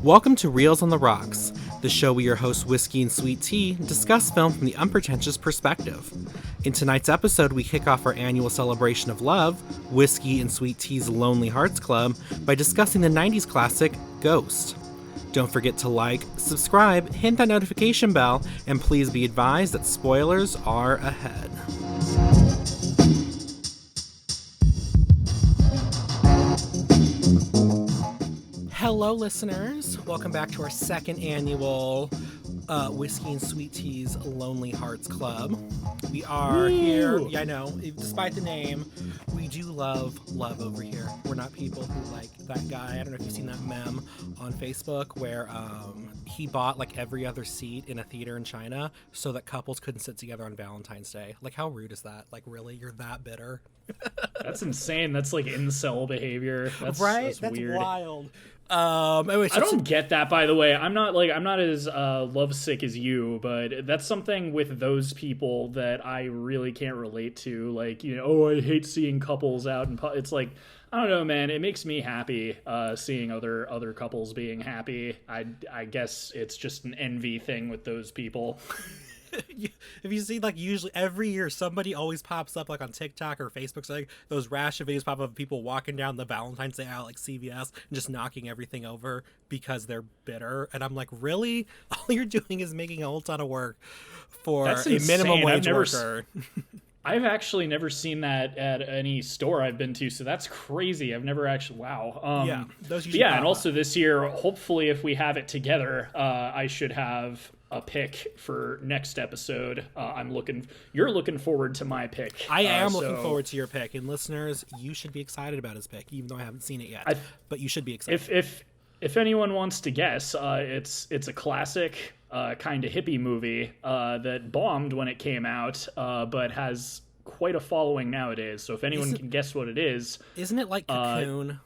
Welcome to Reels on the Rocks, the show where your hosts Whiskey and Sweet Tea discuss film from the unpretentious perspective. In tonight's episode, we kick off our annual celebration of love, Whiskey and Sweet Tea's Lonely Hearts Club, by discussing the 90s classic, Ghost. Don't forget to like, subscribe, hit that notification bell, and please be advised that spoilers are ahead. Hello, listeners. Welcome back to our second annual Whiskey and Sweet Tea's Lonely Hearts Club. We are here. Yeah, I know. Despite the name, we do love over here. We're not people who like that guy. I don't know if you've seen that meme on Facebook where he bought like every other seat in a theater in China so that couples couldn't sit together on Valentine's Day. Like, how rude is that? Like, really? You're that bitter? That's insane. That's like incel behavior. That's weird. Wild. Anyways, I don't get that, by the way. I'm not as lovesick as you, but that's something with those people that I really can't relate to. Like, I hate seeing couples out and it's like, I don't know, man. It makes me happy seeing other couples being happy. I guess it's just an envy thing with those people. If you see, like, usually every year somebody always pops up, like on TikTok or Facebook, so like those rash of videos pop up of people walking down the Valentine's Day aisle like CVS and just knocking everything over because they're bitter. And I'm like, really? All you're doing is making a whole ton of work for a minimum wage worker. I've actually never seen that at any store I've been to, so that's crazy. I've never actually, wow. And also this year, hopefully if we have it together, I should have a pick for next episode. You're looking forward to my pick. I am looking forward to your pick, and listeners, you should be excited about his pick, even though I haven't seen it yet. But you should be excited. If anyone wants to guess, it's a classic kind of hippie movie that bombed when it came out, but has quite a following nowadays. So if anyone can guess what it is, isn't it like Cocoon?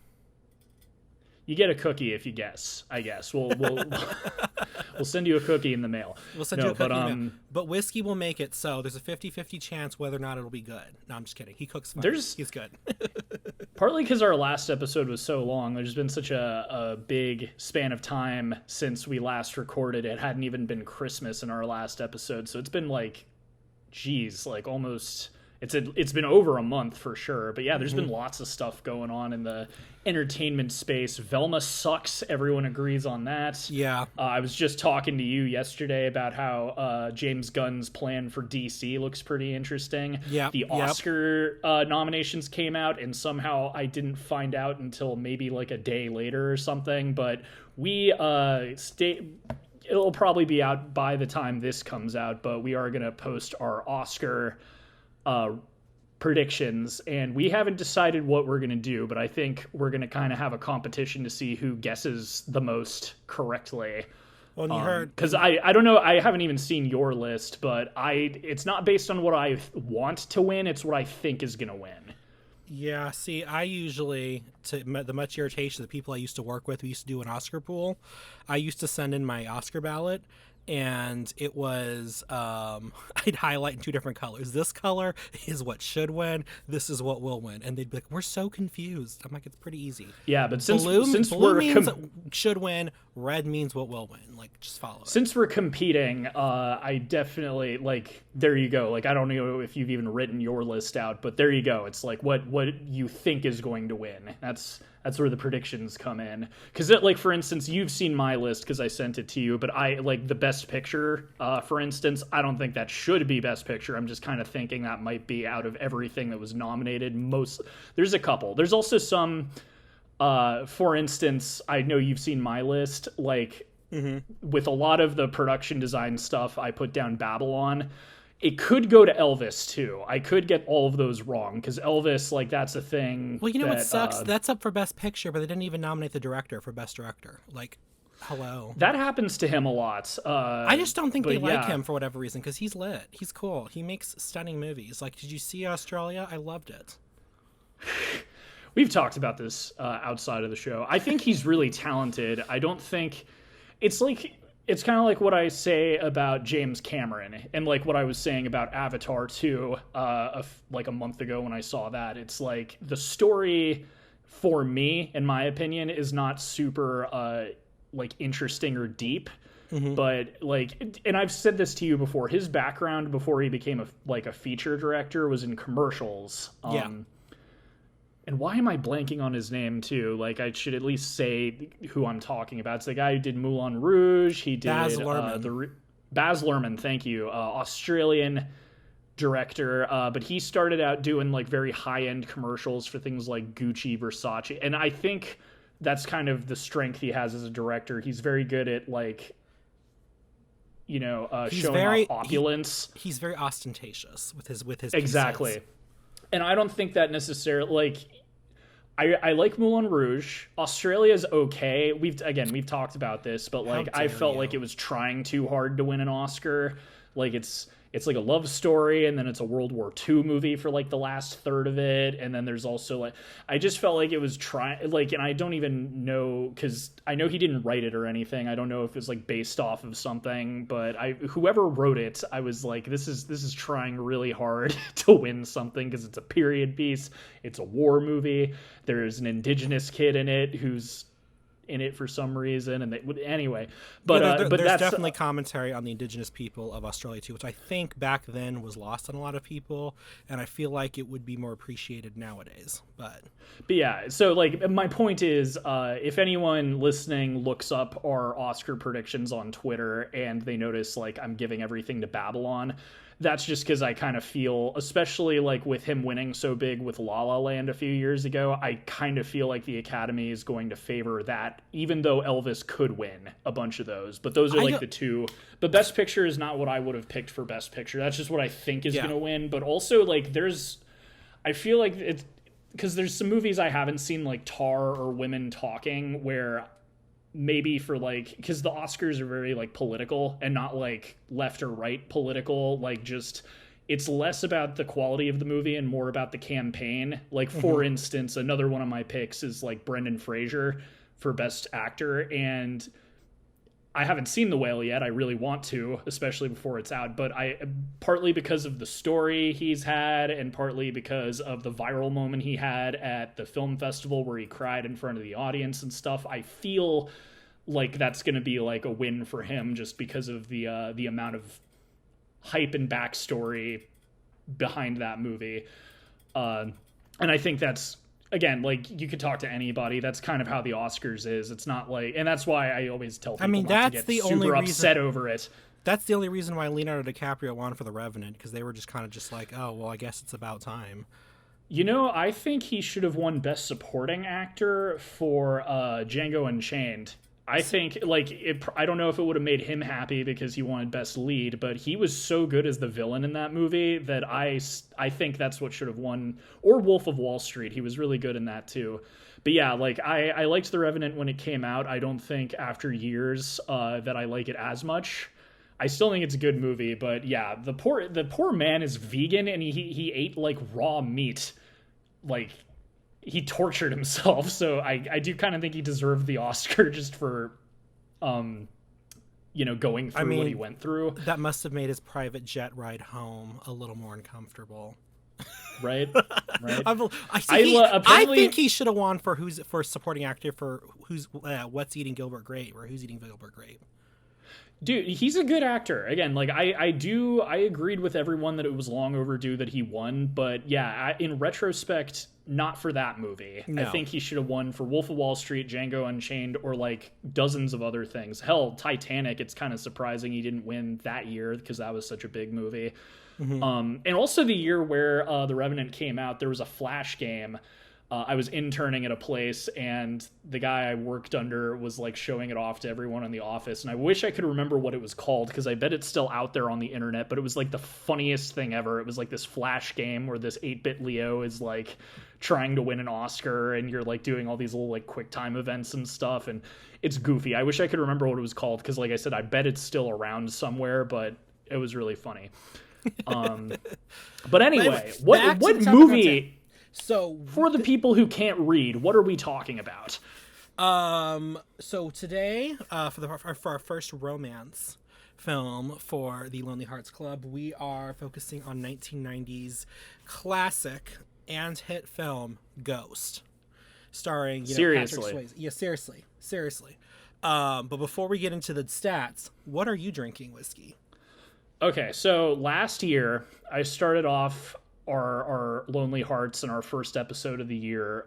You get a cookie if you guess. I guess we'll send you a cookie in the mail. We'll send you a cookie in the mail. But Whiskey will make it, so there's a 50-50 chance whether or not it'll be good. No, I'm just kidding. He cooks fine. He's good. Partly because our last episode was so long. There's been such a big span of time since we last recorded. It hadn't even been Christmas in our last episode, so it's been like, almost. It's been over a month for sure. But yeah, there's been lots of stuff going on in the entertainment space. Velma sucks. Everyone agrees on that. Yeah. I was just talking to you yesterday about how James Gunn's plan for DC looks pretty interesting. Yeah. The Oscar nominations came out, and somehow I didn't find out until maybe like a day later or something. But it'll probably be out by the time this comes out, but we are going to post our Oscar predictions, and we haven't decided what we're going to do, but I think we're going to kind of have a competition to see who guesses the most correctly. Well, you heard, because I don't know, I haven't even seen your list, but it's not based on what I want to win, it's what I think is going to win. Yeah, see, I usually, to the much irritation of the people I used to work with, we used to do an Oscar pool. I used to send in my Oscar ballot, and it was, I'd highlight in two different colors. This color is what should win. This is what will win. And they'd be like, we're so confused. I'm like, it's pretty easy. Yeah, but since blue we're means should win, red means what will win. Like, just follow it. Since we're competing, I definitely, there you go. Like, I don't know if you've even written your list out, but there you go. It's like what you think is going to win. That's where the predictions come in. Because, for instance, you've seen my list because I sent it to you, but the Best Picture, for instance, I don't think that should be Best Picture. I'm just kind of thinking that might be out of everything that was nominated. There's a couple. There's also some, for instance, I know you've seen my list, with a lot of the production design stuff, I put down Babylon. It could go to Elvis, too. I could get all of those wrong, because Elvis, that's a thing. Well, what sucks? That's up for Best Picture, but they didn't even nominate the director for Best Director. Hello. That happens to him a lot. I just don't think they like him for whatever reason, because he's lit. He's cool. He makes stunning movies. Did you see Australia? I loved it. We've talked about this outside of the show. I think he's really talented. I don't think... It's kind of like what I say about James Cameron and what I was saying about Avatar 2 a month ago when I saw that. It's the story for me, in my opinion, is not super like interesting or deep. But like, and I've said this to you before, his background before he became a feature director was in commercials. And why am I blanking on his name too? Like, I should at least say who I'm talking about. It's the guy who did Moulin Rouge. He did Baz Luhrmann. Baz Luhrmann, thank you. Australian director, but he started out doing like very high-end commercials for things like Gucci, Versace, and I think that's kind of the strength he has as a director. He's very good at like, showing off opulence. He's very ostentatious with his exactly pieces. And I don't think that necessarily, like, I like Moulin Rouge. Australia's okay. We've talked about this, but like I felt like it was trying too hard to win an Oscar. Like it's like a love story, and then it's a World War II movie for like the last third of it, and then there's also like, I just felt like it was trying, like, and I don't even know, because I know he didn't write it or anything. I don't know if it was like based off of something, but whoever wrote it, I was like, this is trying really hard to win something, because it's a period piece, it's a war movie, there's an indigenous kid in it who's in it for some reason, and anyway, but there's that's definitely commentary on the indigenous people of Australia too, which I think back then was lost on a lot of people, and I feel like it would be more appreciated nowadays. But yeah, so like my point is, if anyone listening looks up our Oscar predictions on Twitter and they notice like I'm giving everything to Babylon, that's just because I kind of feel, especially like with him winning so big with La La Land a few years ago, I kind of feel like the Academy is going to favor that, even though Elvis could win a bunch of those. But those are like the two. But Best Picture is not what I would have picked for Best Picture. That's just what I think is going to win. But also, like, I feel like it's, because there's some movies I haven't seen, like Tar or Women Talking, where maybe for like, because the Oscars are very like political and not like left or right political, like just it's less about the quality of the movie and more about the campaign. Like, for instance, another one of my picks is like Brendan Fraser for Best Actor, and I haven't seen The Whale yet. I really want to, especially before it's out, but I, partly because of the story he's had and partly because of the viral moment he had at the film festival where he cried in front of the audience and stuff, I feel like that's going to be like a win for him, just because of the amount of hype and backstory behind that movie. And I think that's, again, like, you could talk to anybody. That's kind of how the Oscars is. It's not like, and that's why I always tell people not to get super upset over it. That's the only reason why Leonardo DiCaprio won for The Revenant, because they were just kind of just like, oh, well, I guess it's about time. You know, I think he should have won Best Supporting Actor for Django Unchained. I think, like, I don't know if it would have made him happy because he wanted Best Lead, but he was so good as the villain in that movie that I think that's what should have won. Or Wolf of Wall Street. He was really good in that, too. But yeah, like, I liked The Revenant when it came out. I don't think after years that I like it as much. I still think it's a good movie, but yeah, the poor man is vegan, and he ate, like, raw meat. Like, he tortured himself, so I do kind of think he deserved the Oscar just for, going through what he went through. That must have made his private jet ride home a little more uncomfortable. Right. I think he should have won for supporting actor for What's Eating Gilbert Grape, or Who's Eating Gilbert Grape. Dude, he's a good actor. Again, like, I agreed with everyone that it was long overdue that he won, but yeah, in retrospect, not for that movie. No. I think he should have won for Wolf of Wall Street, Django Unchained, or like dozens of other things. Hell, Titanic, it's kind of surprising he didn't win that year because that was such a big movie. Mm-hmm. And also the year where The Revenant came out, there was a Flash game. I was interning at a place, and the guy I worked under was like showing it off to everyone in the office, and I wish I could remember what it was called, because I bet it's still out there on the internet, but it was like the funniest thing ever. It was like this Flash game where this 8-bit Leo is like trying to win an Oscar, and you're like doing all these little like quick time events and stuff, and it's goofy. I wish I could remember what it was called, because like I said, I bet it's still around somewhere, but it was really funny. But anyway, what movie... So, for the people who can't read, what are we talking about? So today, for our first romance film for the Lonely Hearts Club, we are focusing on 1990s classic and hit film Ghost, starring seriously. Patrick Swayze. Yeah, seriously. But before we get into the stats, what are you drinking, Whiskey? Okay, so last year I started off our Lonely Hearts and our first episode of the year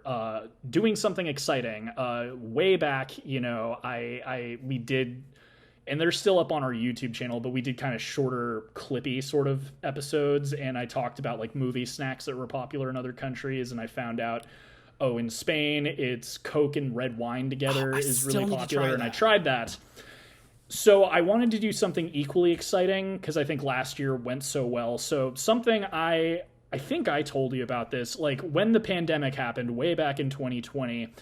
doing something exciting. Way back, we did, and they're still up on our YouTube channel, but we did kind of shorter, clippy sort of episodes, and I talked about like movie snacks that were popular in other countries, and I found out, oh, in Spain, it's Coke and red wine together is really popular, and I tried that. So I wanted to do something equally exciting because I think last year went so well. So something I think I told you about this, like when the pandemic happened way back in 2020,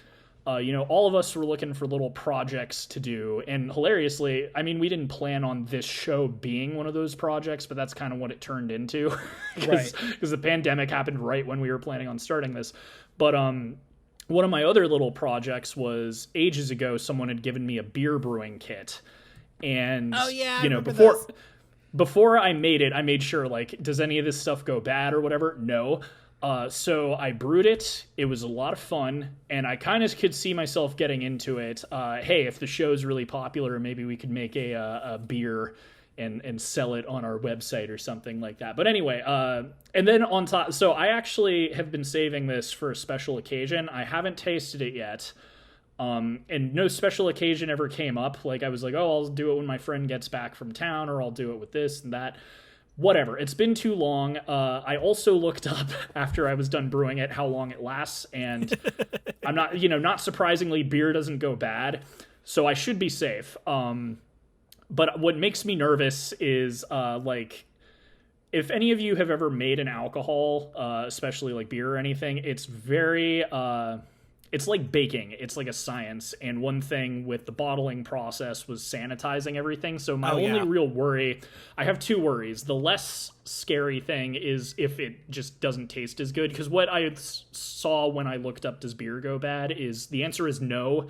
all of us were looking for little projects to do. And hilariously, I mean, we didn't plan on this show being one of those projects, but that's kind of what it turned into. Right. Because the pandemic happened right when we were planning on starting this. But one of my other little projects was ages ago, someone had given me a beer brewing kit. And, before I made it, I made sure, like, does any of this stuff go bad or whatever? No. So I brewed it. It was a lot of fun, and I kind of could see myself getting into it. Hey, if the show's really popular, maybe we could make a beer and sell it on our website or something like that. But anyway, and then on top, so I actually have been saving this for a special occasion. I haven't tasted it yet. And no special occasion ever came up. Like I was like, oh, I'll do it when my friend gets back from town, or I'll do it with this and that. Whatever. It's been too long. I also looked up after I was done brewing it how long it lasts, and I'm not, not surprisingly, beer doesn't go bad, so I should be safe. But what makes me nervous is like, if any of you have ever made an alcohol, especially like beer or anything, it's very it's like baking. It's like a science. And one thing with the bottling process was sanitizing everything. So my only real worry, I have two worries. The less scary thing is if it just doesn't taste as good. Because what I saw when I looked up does beer go bad is the answer is no.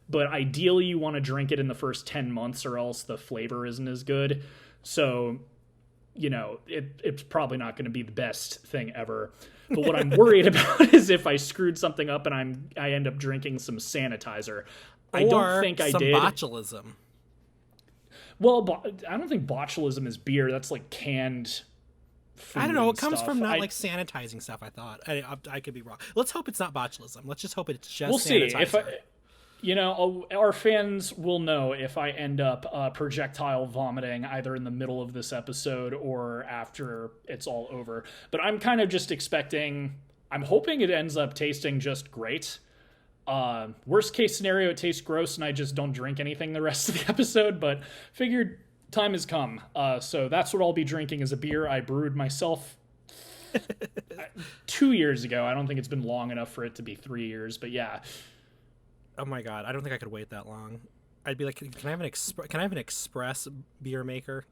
But ideally you want to drink it in the first 10 months or else the flavor isn't as good. So, it's probably not going to be the best thing ever. But what I'm worried about is if I screwed something up and I end up drinking some sanitizer. I don't think I did. Botulism. Well, I don't think botulism is beer. That's like canned food. I don't know. It comes stuff. from not like sanitizing stuff, I thought. I could be wrong. Let's hope it's not botulism. Let's just hope it's just sanitizer. We'll see. Our fans will know if I end up projectile vomiting either in the middle of this episode or after it's all over. But I'm kind of just I'm hoping it ends up tasting just great. Worst case scenario, it tastes gross and I just don't drink anything the rest of the episode, but figured time has come. So that's what I'll be drinking as a beer I brewed myself 2 years ago. I don't think it's been long enough for it to be 3 years, but yeah. Oh my god, I don't think I could wait that long. I'd be like, can I have an express beer maker?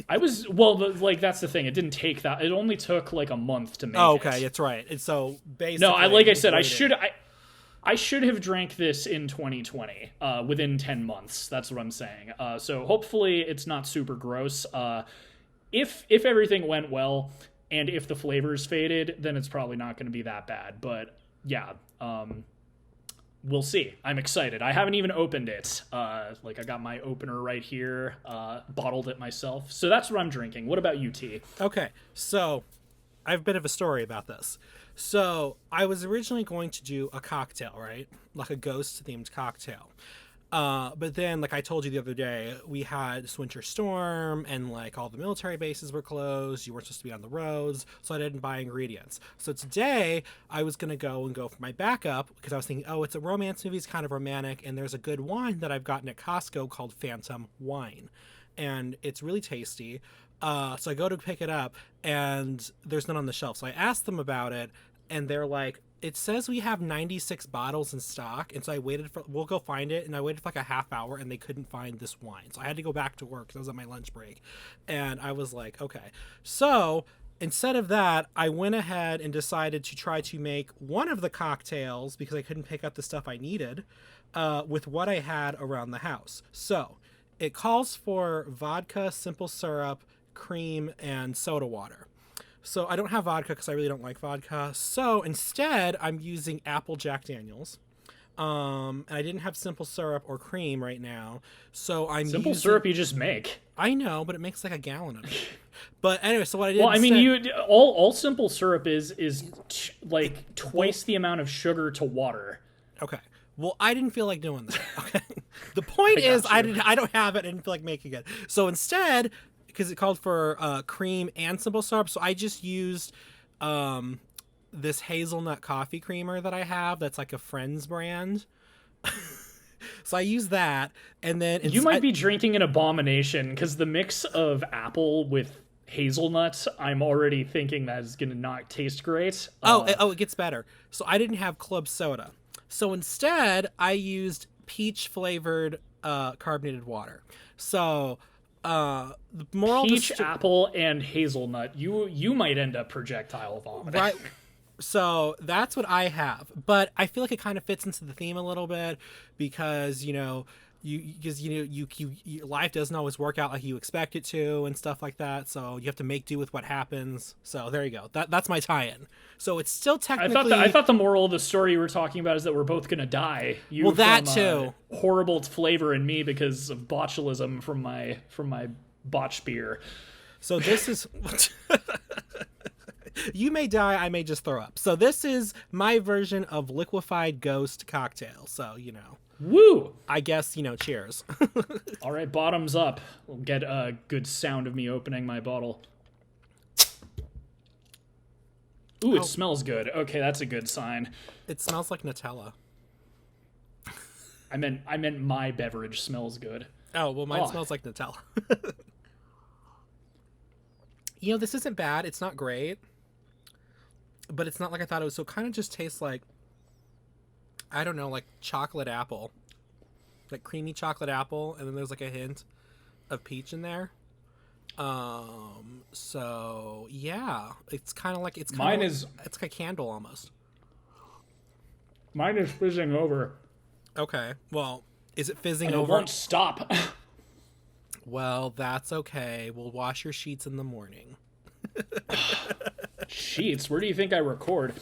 That's the thing. It didn't take that. It only took like a month to make. Oh, okay, that's right. And so basically, no, I should have drank this in 2020, within 10 months. That's what I'm saying. So hopefully it's not super gross. If everything went well and if the flavors faded, then it's probably not going to be that bad. But yeah. We'll see. I'm excited. I haven't even opened it. I got my opener right here, bottled it myself. So that's what I'm drinking. What about you, T? Okay, so I have a bit of a story about this. So I was originally going to do a cocktail, right? Like a ghost-themed cocktail. But then, like I told you the other day, we had this winter storm and like all the military bases were closed. You weren't supposed to be on the roads. So I didn't buy ingredients. So today I was going to go for my backup because I was thinking, oh, it's a romance movie. It's kind of romantic. And there's a good wine that I've gotten at Costco called Phantom Wine. And it's really tasty. So I go to pick it up and there's none on the shelf. So I asked them about it and they're like, it says we have 96 bottles in stock. And so we'll go find it. And I waited for like a half hour and they couldn't find this wine. So I had to go back to work because I was on my lunch break. And I was like, okay. So instead of that, I went ahead and decided to try to make one of the cocktails because I couldn't pick up the stuff I needed with what I had around the house. So it calls for vodka, simple syrup, cream, and soda water. So I don't have vodka because I really don't like vodka. So instead, I'm using apple Jack Daniels, And I didn't have simple syrup or cream right now, so I'm Simple using... syrup you just make. I know, but it makes like a gallon of it. But anyway, so what I did Well, I mean, instead... all simple syrup is like twice the amount of sugar to water. Okay. Well, I didn't feel like doing that. Okay. The point is, I don't have it and feel like making it. So instead, because it called for cream and simple syrup, so I just used this hazelnut coffee creamer that I have. That's like a Friends brand. So I use that, and then You might be drinking an abomination, because the mix of apple with hazelnuts, I'm already thinking that is going to not taste great. It gets better. So I didn't have club soda. So instead, I used peach flavored carbonated water. So the moral peach, apple, and hazelnut. You might end up projectile vomiting. Right. So that's what I have, but I feel like it kind of fits into the theme a little bit because your life doesn't always work out like you expect it to and stuff like that. So you have to make do with what happens. So there you go. That's my tie-in. So it's still technically. I thought the moral of the story you were talking about is that we're both gonna die. You well, that too. Horrible flavor in me because of botulism from my botch beer. So this is. You may die, I may just throw up. So this is my version of liquefied ghost cocktail. So, Woo! I guess, cheers. All right, bottoms up. We'll get a good sound of me opening my bottle. Ooh, it smells good. Okay, that's a good sign. It smells like Nutella. I meant my beverage smells good. Oh, well, mine smells like Nutella. This isn't bad. It's not great. But it's not like I thought it was. So it kind of just tastes like, I don't know, like chocolate apple. Like creamy chocolate apple. And then there's like a hint of peach in there. So, yeah. It's kind of like... It's like a candle almost. Mine is fizzing over. Okay. Well, is it fizzing over? It won't stop. Well, that's okay. We'll wash your sheets in the morning. Sheets? Where do you think I record?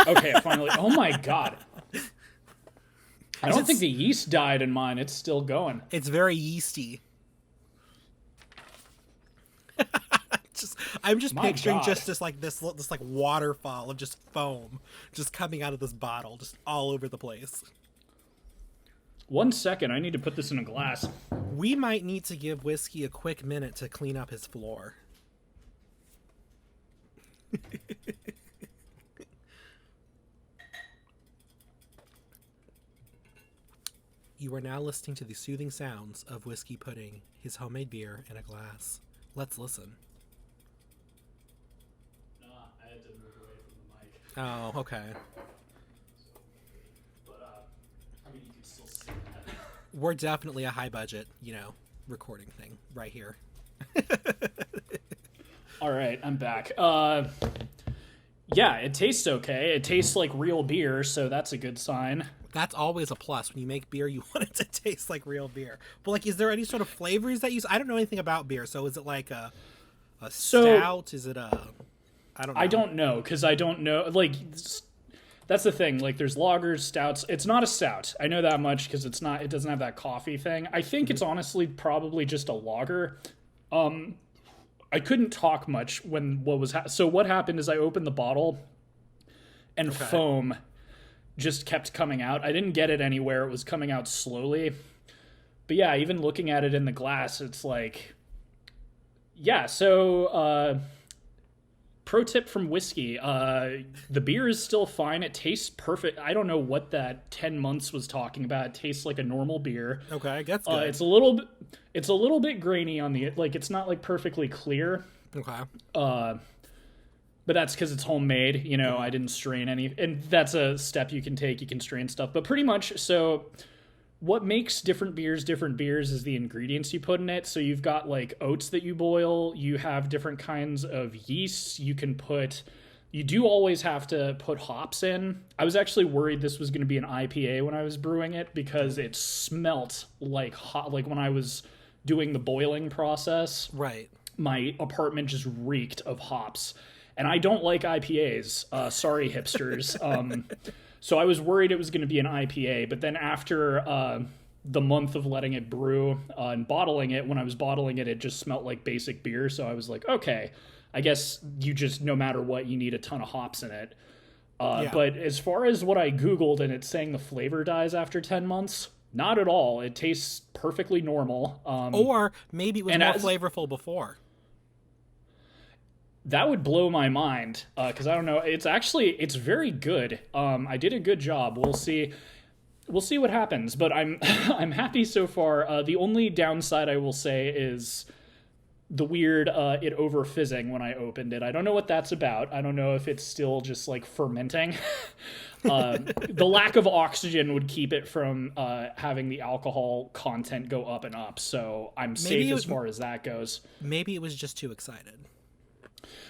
Okay, finally. Oh my god. I don't think the yeast died in mine. It's still going. It's very yeasty. I'm just picturing just this waterfall of just foam just coming out of this bottle, just all over the place. 1 second, I need to put this in a glass. We might need to give Whiskey a quick minute to clean up his floor. You are now listening to the soothing sounds of Whiskey putting his homemade beer in a glass. Let's listen. I had to move away from the mic. Oh, okay. But, I mean, you can still see that. We're definitely a high budget, recording thing right here. All right, I'm back. Yeah, it tastes okay. It tastes like real beer, so that's a good sign. That's always a plus. When you make beer, you want it to taste like real beer. But, is there any sort of flavors that you use? I don't know anything about beer, so is it like a stout? Is it a... I don't know. I don't know, because I don't know. That's the thing. There's lagers, stouts. It's not a stout. I know that much, because it doesn't have that coffee thing. I think it's honestly probably just a lager. I couldn't talk much when so what happened is I opened the bottle and foam just kept coming out. I didn't get it anywhere. It was coming out slowly. But yeah, even looking at it in the glass, it's like, yeah, so pro tip from Whiskey, the beer is still fine. It tastes perfect. I don't know what that 10 months was talking about. It tastes like a normal beer. Okay, that's good. It's a little bit grainy on the, it's not perfectly clear. Okay. But that's because it's homemade. I didn't strain any, and that's a step you can take. You can strain stuff, but pretty much, so what makes different beers is the ingredients you put in it. So you've got oats that you boil. You have different kinds of yeasts. You do always have to put hops in. I was actually worried this was going to be an IPA when I was brewing it because it smelt like hot. When I was doing the boiling process, right, my apartment just reeked of hops. And I don't like IPAs. Sorry, hipsters. So I was worried it was going to be an IPA, but then after the month of letting it brew and bottling it, when I was bottling it, it just smelled like basic beer. So I was like, okay, I guess you just, no matter what, you need a ton of hops in it. But as far as what I Googled, and it's saying the flavor dies after 10 months, not at all. It tastes perfectly normal. Or maybe it was more flavorful before. That would blow my mind, because I don't know. It's very good. I did a good job. We'll see what happens, but I'm I'm happy so far. The only downside I will say is the weird it over fizzing when I opened it. I don't know what that's about. I don't know if it's still just like fermenting. The lack of oxygen would keep it from having the alcohol content go up and up. So I'm safe as far as that goes. Maybe it was just too excited.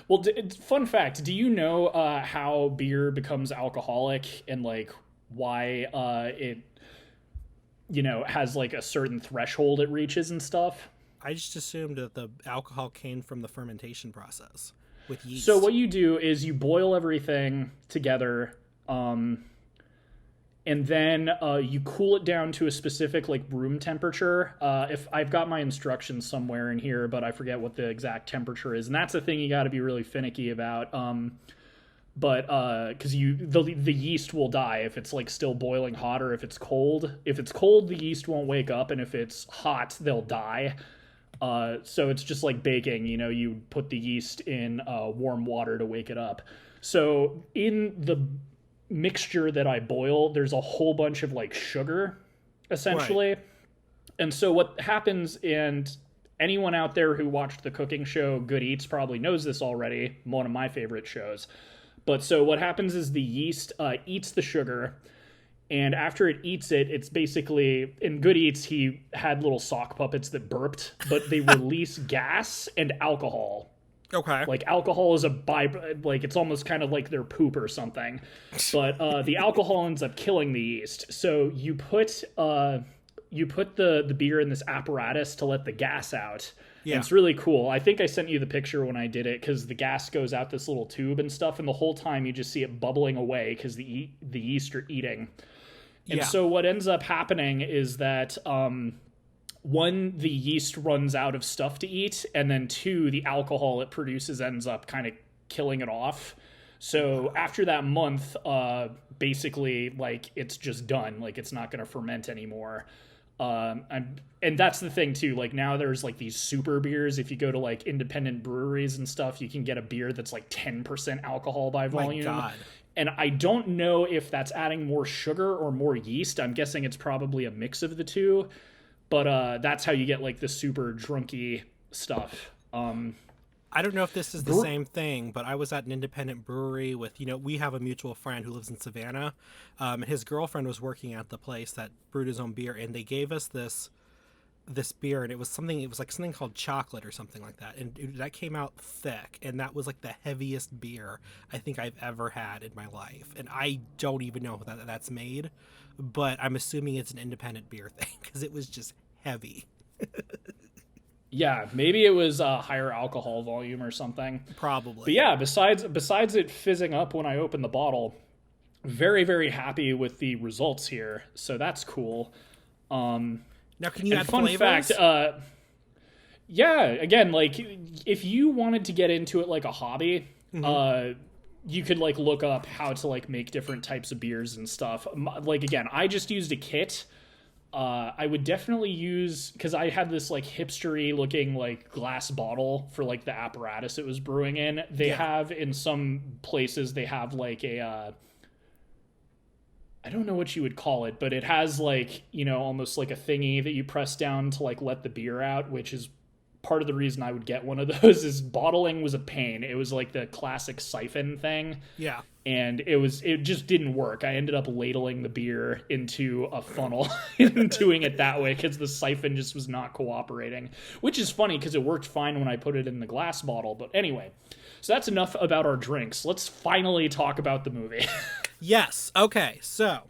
Well, fun fact, do you know how beer becomes alcoholic and like why it, has like a certain threshold it reaches and stuff? I just assumed that the alcohol came from the fermentation process with yeast. So what you do is you boil everything together, and then you cool it down to a specific like room temperature. If I've got my instructions somewhere in here, but I forget what the exact temperature is, and that's the thing you got to be really finicky about. But because the yeast will die if it's like still boiling hot, or if it's cold. If it's cold, the yeast won't wake up, and if it's hot, they'll die. So it's just like baking. You put the yeast in warm water to wake it up. So in the mixture that I boil, there's a whole bunch of like sugar, essentially. Right. And so what happens, and anyone out there who watched the cooking show Good Eats probably knows this already, one of my favorite shows. But so what happens is the yeast eats the sugar, and after it eats it, it's basically, in Good Eats, he had little sock puppets that burped, but they release gas and alcohol. Okay. Like alcohol is it's almost kind of like their poop or something. But the alcohol ends up killing the yeast. So you put the beer in this apparatus to let the gas out. Yeah. And it's really cool. I think I sent you the picture when I did it, because the gas goes out this little tube and stuff, and the whole time you just see it bubbling away because the yeast are eating. And so what ends up happening is that one, the yeast runs out of stuff to eat, and then two, the alcohol it produces ends up kind of killing it off. So after that month, basically, like, it's just done. Like, it's not going to ferment anymore. And that's the thing too. Like, now there's like these super beers. If you go to like independent breweries and stuff, you can get a beer that's like 10% alcohol by volume. My God. And I don't know if that's adding more sugar or more yeast. I'm guessing it's probably a mix of the two. But that's how you get like the super drunky stuff. I don't know if this is the same thing, but I was at an independent brewery with, we have a mutual friend who lives in Savannah. And his girlfriend was working at the place that brewed his own beer, and they gave us this beer, and it was like something called chocolate or something like that. And that came out thick, and that was like the heaviest beer I think I've ever had in my life. And I don't even know how that's made, but I'm assuming it's an independent beer thing because it was just heavy. Yeah, maybe it was a higher alcohol volume or something. Probably. But yeah, besides it fizzing up when I opened the bottle, very, very happy with the results here. So that's cool. Now, can you add fun flavors? Fact, yeah, again, like, if you wanted to get into it like a hobby, you could like look up how to like make different types of beers and stuff. Like, again, I just used a kit. I would definitely use, because I had this like hipstery looking like glass bottle for like the apparatus it was brewing in. They have, in some places, they have like a I don't know what you would call it, but it has like, almost like a thingy that you press down to like let the beer out, which is part of the reason I would get one of those. Is bottling was a pain. It was like the classic siphon thing. Yeah. And it just didn't work. I ended up ladling the beer into a funnel and doing it that way because the siphon just was not cooperating, which is funny because it worked fine when I put it in the glass bottle. But anyway, so that's enough about our drinks. Let's finally talk about the movie. Yes. Okay. So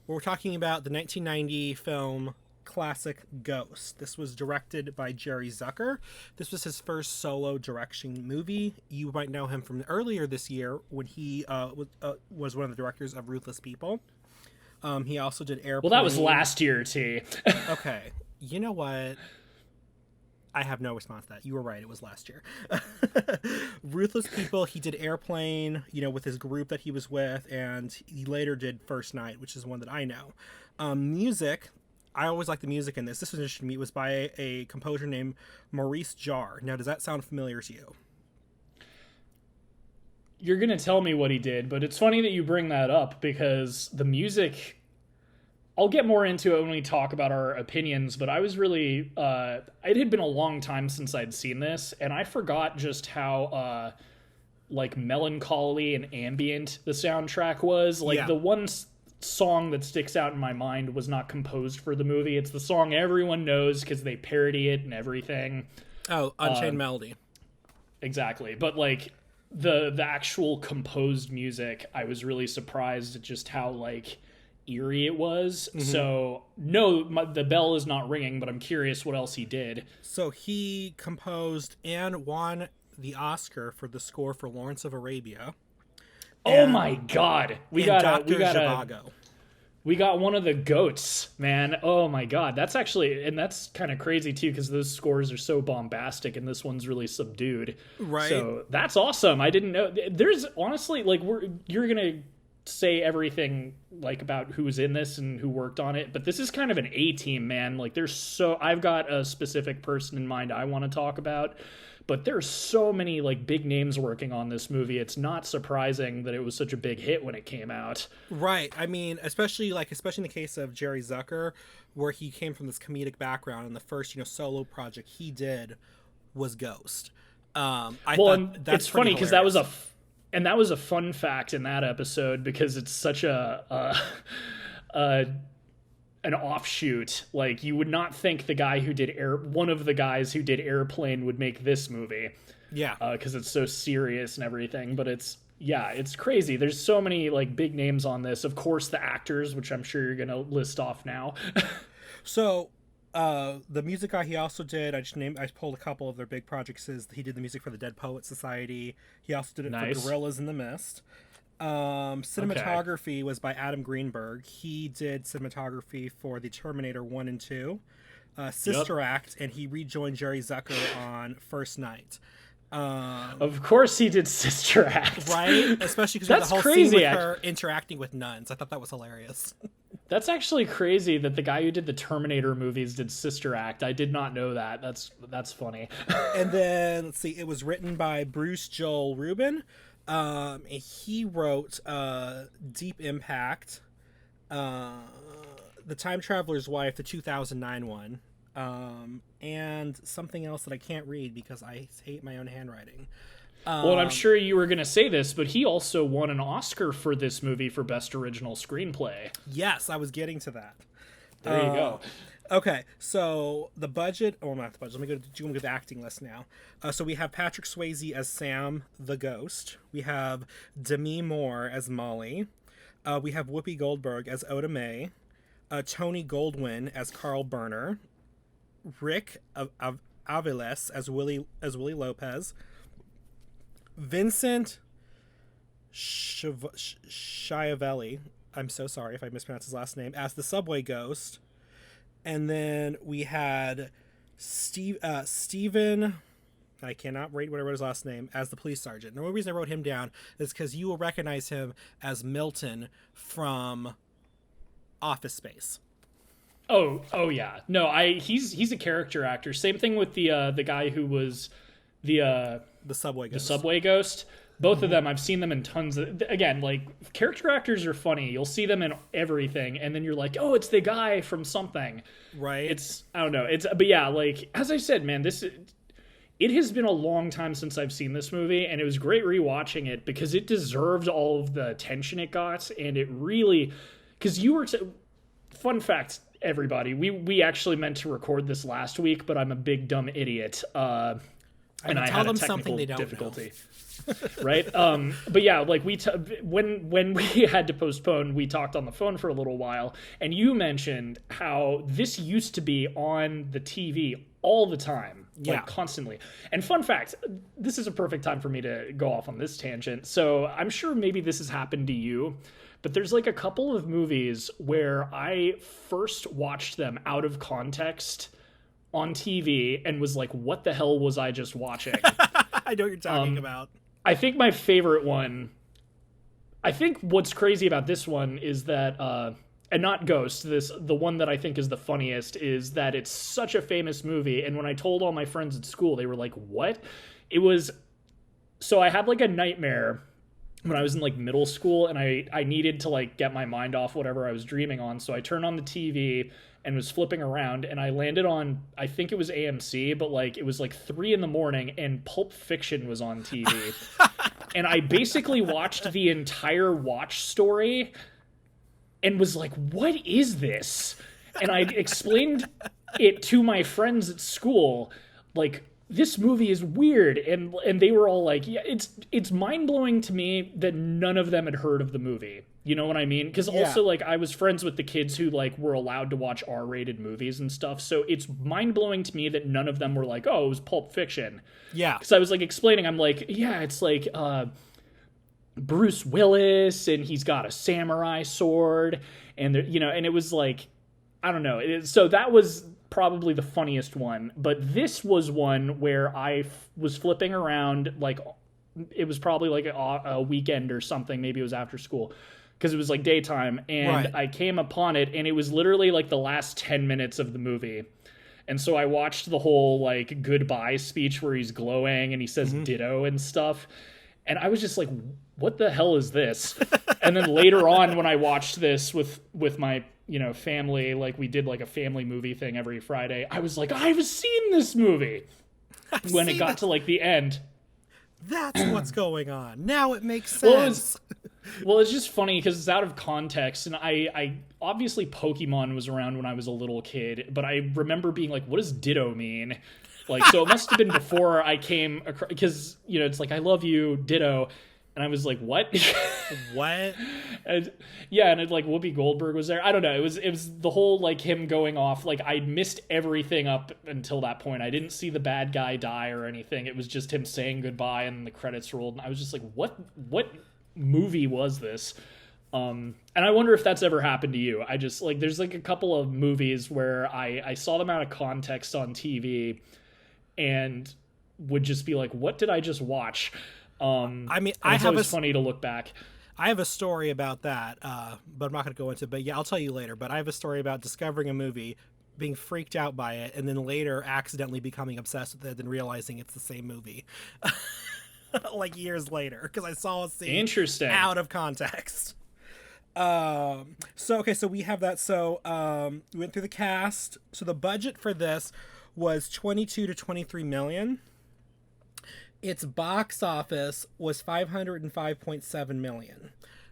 we're talking about the 1990 film classic Ghost. This was directed by Jerry Zucker. This was his first solo direction movie. You might know him from earlier this year when he was one of the directors of Ruthless People. He also did Airplane. Well, that was last year, T. Okay. You know what? I have no response to that. You were right. It was last year. Ruthless People, he did Airplane, with his group that he was with, and he later did First Night, which is one that I know. Music, I always like the music in this. This was interesting to me. It was by a composer named Maurice Jarre. Now, does that sound familiar to you? You're going to tell me what he did, but it's funny that you bring that up because the music... I'll get more into it when we talk about our opinions, but I was really... it had been a long time since I'd seen this, and I forgot just how, melancholy and ambient the soundtrack was. The one song that sticks out in my mind was not composed for the movie. It's the song everyone knows because they parody it and everything. Oh, Unchained Melody. Exactly. But, the actual composed music, I was really surprised at just how, eerie it was. Mm-hmm. So no, the bell is not ringing, but I'm curious what else he did. So he composed and won the Oscar for the score for Lawrence of Arabia. Oh my God, we got Zhivago. We got one of the goats, man. Oh my God, that's kind of crazy too because those scores are so bombastic and this one's really subdued. Right. So that's awesome. I didn't know. There's honestly you're gonna say everything about who's in this and who worked on it, but this is kind of an A team, man. I've got a specific person in mind I want to talk about, but there's so many big names working on this movie. It's not surprising that it was such a big hit when it came out. Right. I mean, especially in the case of Jerry Zucker, where he came from this comedic background, and the first solo project he did was Ghost. It's funny because that was a fun fact in that episode because it's such an offshoot. You would not think the guy who did one of the guys who did Airplane would make this movie. Yeah. Because it's so serious and everything, but it's crazy. There's so many big names on this. Of course, the actors, which I'm sure you're going to list off now. So, the music guy he also did, I pulled a couple of their big projects. He did the music for the Dead Poets Society. He also did it for Gorillas in the Mist. Cinematography was by Adam Greenberg. He did cinematography for the Terminator 1 and 2, Sister Act, and he rejoined Jerry Zucker on First Night. Of course he did Sister Act. Right? Especially because the whole scene with her interacting with nuns. I thought that was hilarious. That's actually crazy that the guy who did the Terminator movies did Sister Act. I did not know that. That's funny. And then, let's see, it was written by Bruce Joel Rubin. And he wrote Deep Impact, The Time Traveler's Wife, the 2009 one, and something else that I can't read because I hate my own handwriting. Well, I'm sure you were going to say this, but he also won an Oscar for this movie for Best Original Screenplay. Yes, I was getting to that. There you go. Okay, so the budget... Oh, not the budget. Let me go to the acting list now. So we have Patrick Swayze as Sam the Ghost. We have Demi Moore as Molly. We have Whoopi Goldberg as Oda Mae. Tony Goldwyn as Carl Burner. Rick Aviles as Willie Lopez. Vincent Schiavelli, I'm so sorry if I mispronounced his last name, as the Subway Ghost. And then we had Stephen, I cannot read what I wrote his last name, as the police sergeant. The only reason I wrote him down is because you will recognize him as Milton from Office Space. Oh yeah. No, he's a character actor. Same thing with the guy who was the Subway Ghost. The Subway Ghost. Both of them, I've seen them in tons of... Again, character actors are funny. You'll see them in everything, and then you're like, oh, it's the guy from something. Right. I don't know. But yeah, as I said, man, it has been a long time since I've seen this movie, and it was great rewatching it because it deserved all of the attention it got, and it really... Because fun fact, everybody, we actually meant to record this last week, but I'm a big dumb idiot. and I tell had a them technical something they don't difficulty. Right. But yeah, like when we had to postpone, we talked on the phone for a little while, and you mentioned how this used to be on the TV all the time, like constantly. And fun fact, this is a perfect time for me to go off on this tangent. So I'm sure maybe this has happened to you, but there's like a couple of movies where I first watched them out of context on TV and was like, what the hell was I just watching? I know what you're talking about. I think my favorite one, I think what's crazy about this one is that, and not Ghost, the one that I think is the funniest is that it's such a famous movie. And when I told all my friends at school, they were like, what? So I had like a nightmare when I was in like middle school, and I needed to like get my mind off whatever I was dreaming on. So I turned on the TV and was flipping around, and I landed on, I think it was AMC, but like it was like 3 a.m. and Pulp Fiction was on TV. And I basically watched the entire watch story and was like, what is this? And I explained it to my friends at school, like, this movie is weird, and they were all like, yeah, it's mind-blowing to me that none of them had heard of the movie. You know what I mean? Because also, like, I was friends with the kids who, like, were allowed to watch R-rated movies and stuff, so it's mind-blowing to me that none of them were like, oh, it was Pulp Fiction. Yeah. Because I was, like, explaining, I'm like, yeah, it's like, Bruce Willis, and he's got a samurai sword, and, you know, and it was like, I don't know. So that was probably the funniest one, but this was one where I was flipping around, like it was probably like a weekend or something, maybe it was after school because it was like daytime, and I came upon it, and it was literally like the last 10 minutes of the movie. And so I watched the whole like goodbye speech where he's glowing and he says ditto and stuff, and I was just like, what the hell is this? And then later on when I watched this with my, you know, family, like we did like a family movie thing every Friday, I was like, I've seen this movie. When it got to like the end. That's what's going on. Now it makes sense. Well, it's just funny because it's out of context, and I obviously Pokemon was around when I was a little kid, but I remember being like, what does ditto mean? Like, so it must have been before I came across, because, you know, it's like, I love you, ditto. And I was like, what? What? And like Whoopi Goldberg was there. I don't know. It was the whole like him going off. Like I missed everything up until that point. I didn't see the bad guy die or anything. It was just him saying goodbye and the credits rolled. And I was just like, what movie was this? And I wonder if that's ever happened to you. I just like, there's like a couple of movies where I saw them out of context on TV and would just be like, what did I just watch? I mean, it's always funny to look back. I have a story about that, but I'm not going to go into it. But yeah, I'll tell you later. But I have a story about discovering a movie, being freaked out by it, and then later accidentally becoming obsessed with it and realizing it's the same movie. Like years later, because I saw a scene out of context. So we have that. So we went through the cast. So the budget for this was 22 to 23 million. Its box office was 505.7 million.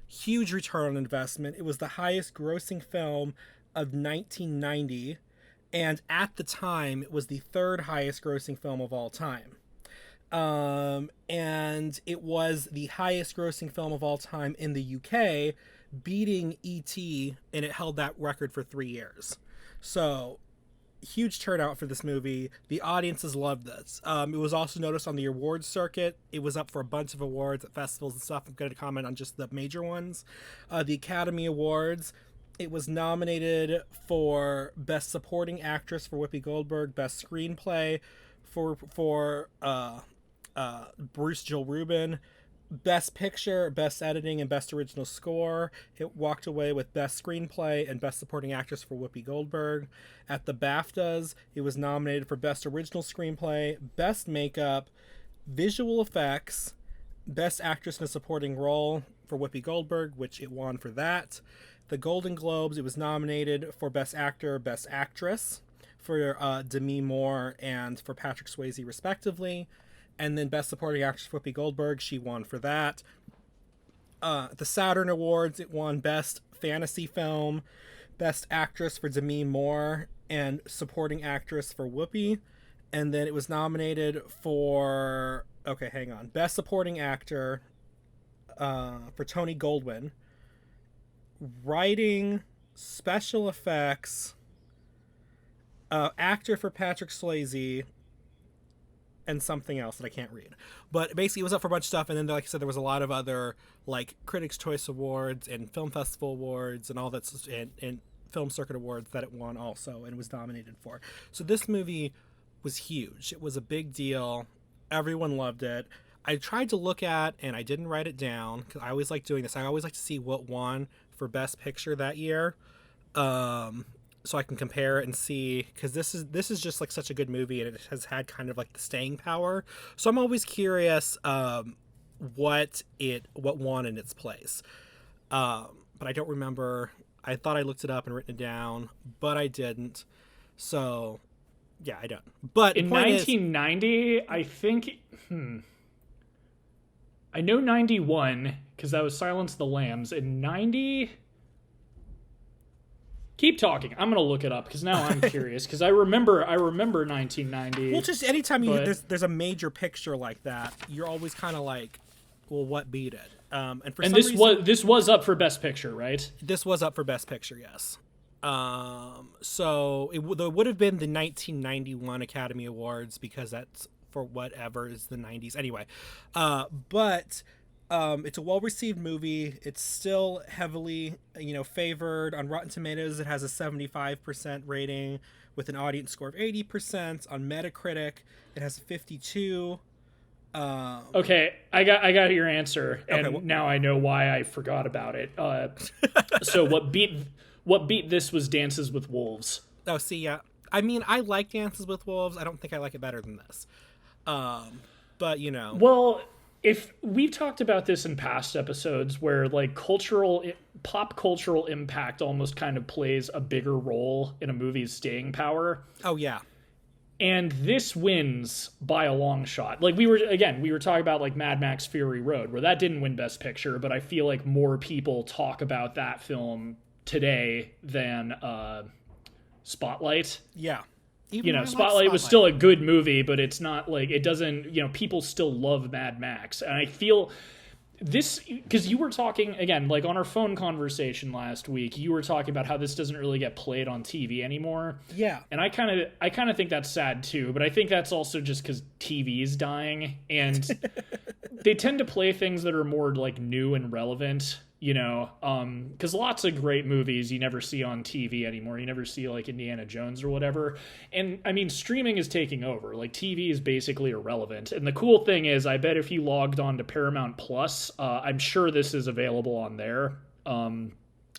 Huge return on investment. It was the highest grossing film of 1990, and at the time it was the third highest grossing film of all time. And it was the highest grossing film of all time in the UK, beating E.T., and it held that record for 3 years. So huge turnout for this movie. The audiences loved this. It was also noticed on the awards circuit. It was up for a bunch of awards at festivals and stuff. I'm going to comment on just the major ones. The Academy Awards. It was nominated for Best Supporting Actress for Whoopi Goldberg, Best Screenplay for Bruce Joel Rubin, Best Picture, Best Editing, and Best Original Score. It walked away with Best Screenplay and Best Supporting Actress for Whoopi Goldberg. At the BAFTAs, it was nominated for Best Original Screenplay, Best Makeup, Visual Effects, Best Actress in a Supporting Role for Whoopi Goldberg, which it won for that. The Golden Globes, it was nominated for Best Actor, Best Actress for Demi Moore and for Patrick Swayze, respectively. And then Best Supporting Actress for Whoopi Goldberg, she won for that. The Saturn Awards, it won Best Fantasy Film, Best Actress for Demi Moore, and Supporting Actress for Whoopi. And then it was nominated for, okay, hang on, Best Supporting Actor for Tony Goldwyn, Writing, Special Effects, Actor for Patrick Swayze, and something else that I can't read. But basically, it was up for a bunch of stuff, and then, like I said, there was a lot of other, like, Critics' Choice Awards and Film Festival Awards and all that, and Film Circuit Awards that it won also and was nominated for. So this movie was huge. It was a big deal. Everyone loved it. I tried to look at, and I didn't write it down, because I always like doing this. I always like to see what won for Best Picture that year, so I can compare it and see, because this is just like such a good movie, and it has had kind of like the staying power. So I'm always curious what won in its place. But I don't remember. I thought I looked it up and written it down, but I didn't. So yeah, I don't. But in 1990, I think. I know 91 because that was Silence of the Lambs. In 90. Keep talking. I'm gonna look it up because now I'm curious because I remember 1990. Well, just anytime there's a major picture like that, you're always kind of like, well, what beat it? And this was up for Best Picture, right? This was up for Best Picture, yes. So it would have been the 1991 Academy Awards, because that's for whatever is the 90s anyway. But it's a well-received movie. It's still heavily, favored on Rotten Tomatoes. It has a 75% rating with an audience score of 80%. On Metacritic, it has a 52. Okay, I got your answer, and now I know why I forgot about it. So what beat this was Dances with Wolves. Oh, see, yeah. I mean, I like Dances with Wolves. I don't think I like it better than this. But Well, if we've talked about this in past episodes, where like pop cultural impact almost kind of plays a bigger role in a movie's staying power. Oh yeah. And this wins by a long shot. Like we were talking about like Mad Max Fury Road, where that didn't win Best Picture, but I feel like more people talk about that film today than Spotlight. Yeah. Spotlight was still a good movie, but it's not like, it doesn't, people still love Mad Max. And I feel this, because you were talking, again, like on our phone conversation last week, you were talking about how this doesn't really get played on TV anymore. Yeah. And I kind of think that's sad too, but I think that's also just because TV is dying, and they tend to play things that are more like new and relevant. Because lots of great movies you never see on TV anymore. You never see like Indiana Jones or whatever. And I mean, streaming is taking over. Like TV is basically irrelevant. And the cool thing is, I bet if you logged on to Paramount Plus, I'm sure this is available on there.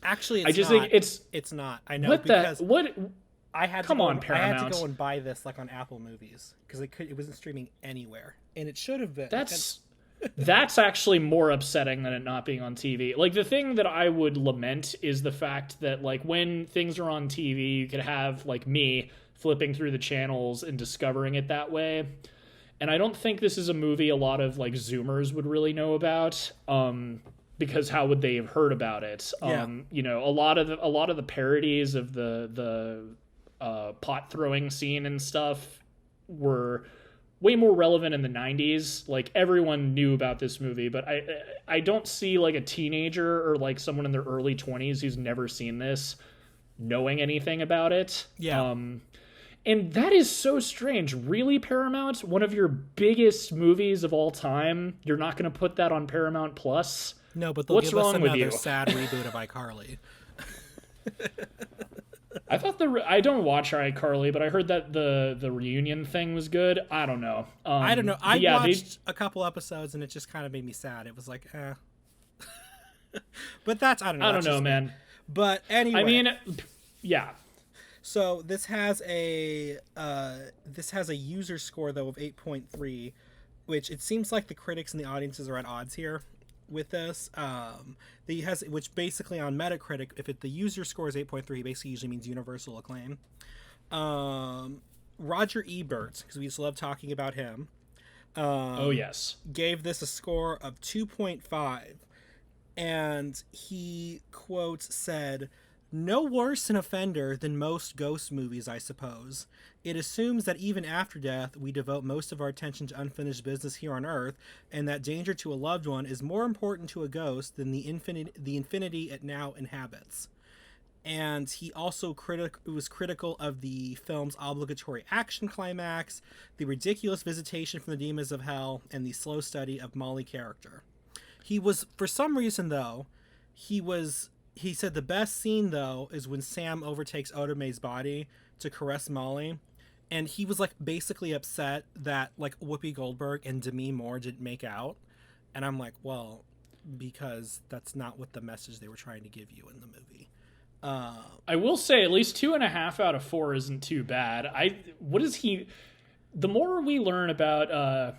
Actually, it's not. I know. I had to go and buy this like on Apple Movies, because it wasn't streaming anywhere, and it should have been. That's actually more upsetting than it not being on TV. Like, the thing that I would lament is the fact that, like, when things are on TV, you could have, like, me flipping through the channels and discovering it that way. And I don't think this is a movie a lot of, like, Zoomers would really know about, because how would they have heard about it? Yeah. A lot of the parodies of the pot throwing scene and stuff were way more relevant in the 90s. Like, everyone knew about this movie, but I don't see like a teenager or like someone in their early 20s who's never seen this knowing anything about it. Yeah. And that is so strange. Really, Paramount? One of your biggest movies of all time, you're not going to put that on Paramount Plus? No, but they'll give us another sad reboot of iCarly. I thought I don't watch iCarly, but I heard that the reunion thing was good. I don't know. I don't know. I watched a couple episodes, and it just kind of made me sad. It was like, But that's, I don't know. I don't know, man. Me. But anyway. I mean, yeah. So this has a user score though of 8.3, which it seems like the critics and the audiences are at odds here with this. Which basically on Metacritic, if the user score is 8.3, basically usually means universal acclaim. Roger Ebert, because we just love talking about him. Oh yes, gave this a score of 2.5, and he quotes said No worse an offender than most ghost movies, I suppose. It assumes that even after death, we devote most of our attention to unfinished business here on Earth, and that danger to a loved one is more important to a ghost than the infinity it now inhabits. And he also was critical of the film's obligatory action climax, the ridiculous visitation from the demons of hell, and the slow study of Molly character. He was, for some reason though, he said the best scene though is when Sam overtakes Odame's body to caress Molly, and he was like basically upset that like Whoopi Goldberg and Demi Moore didn't make out, and I'm like, well, because that's not what the message they were trying to give you in the movie. I will say at least 2.5 out of 4 isn't too bad. The more we learn about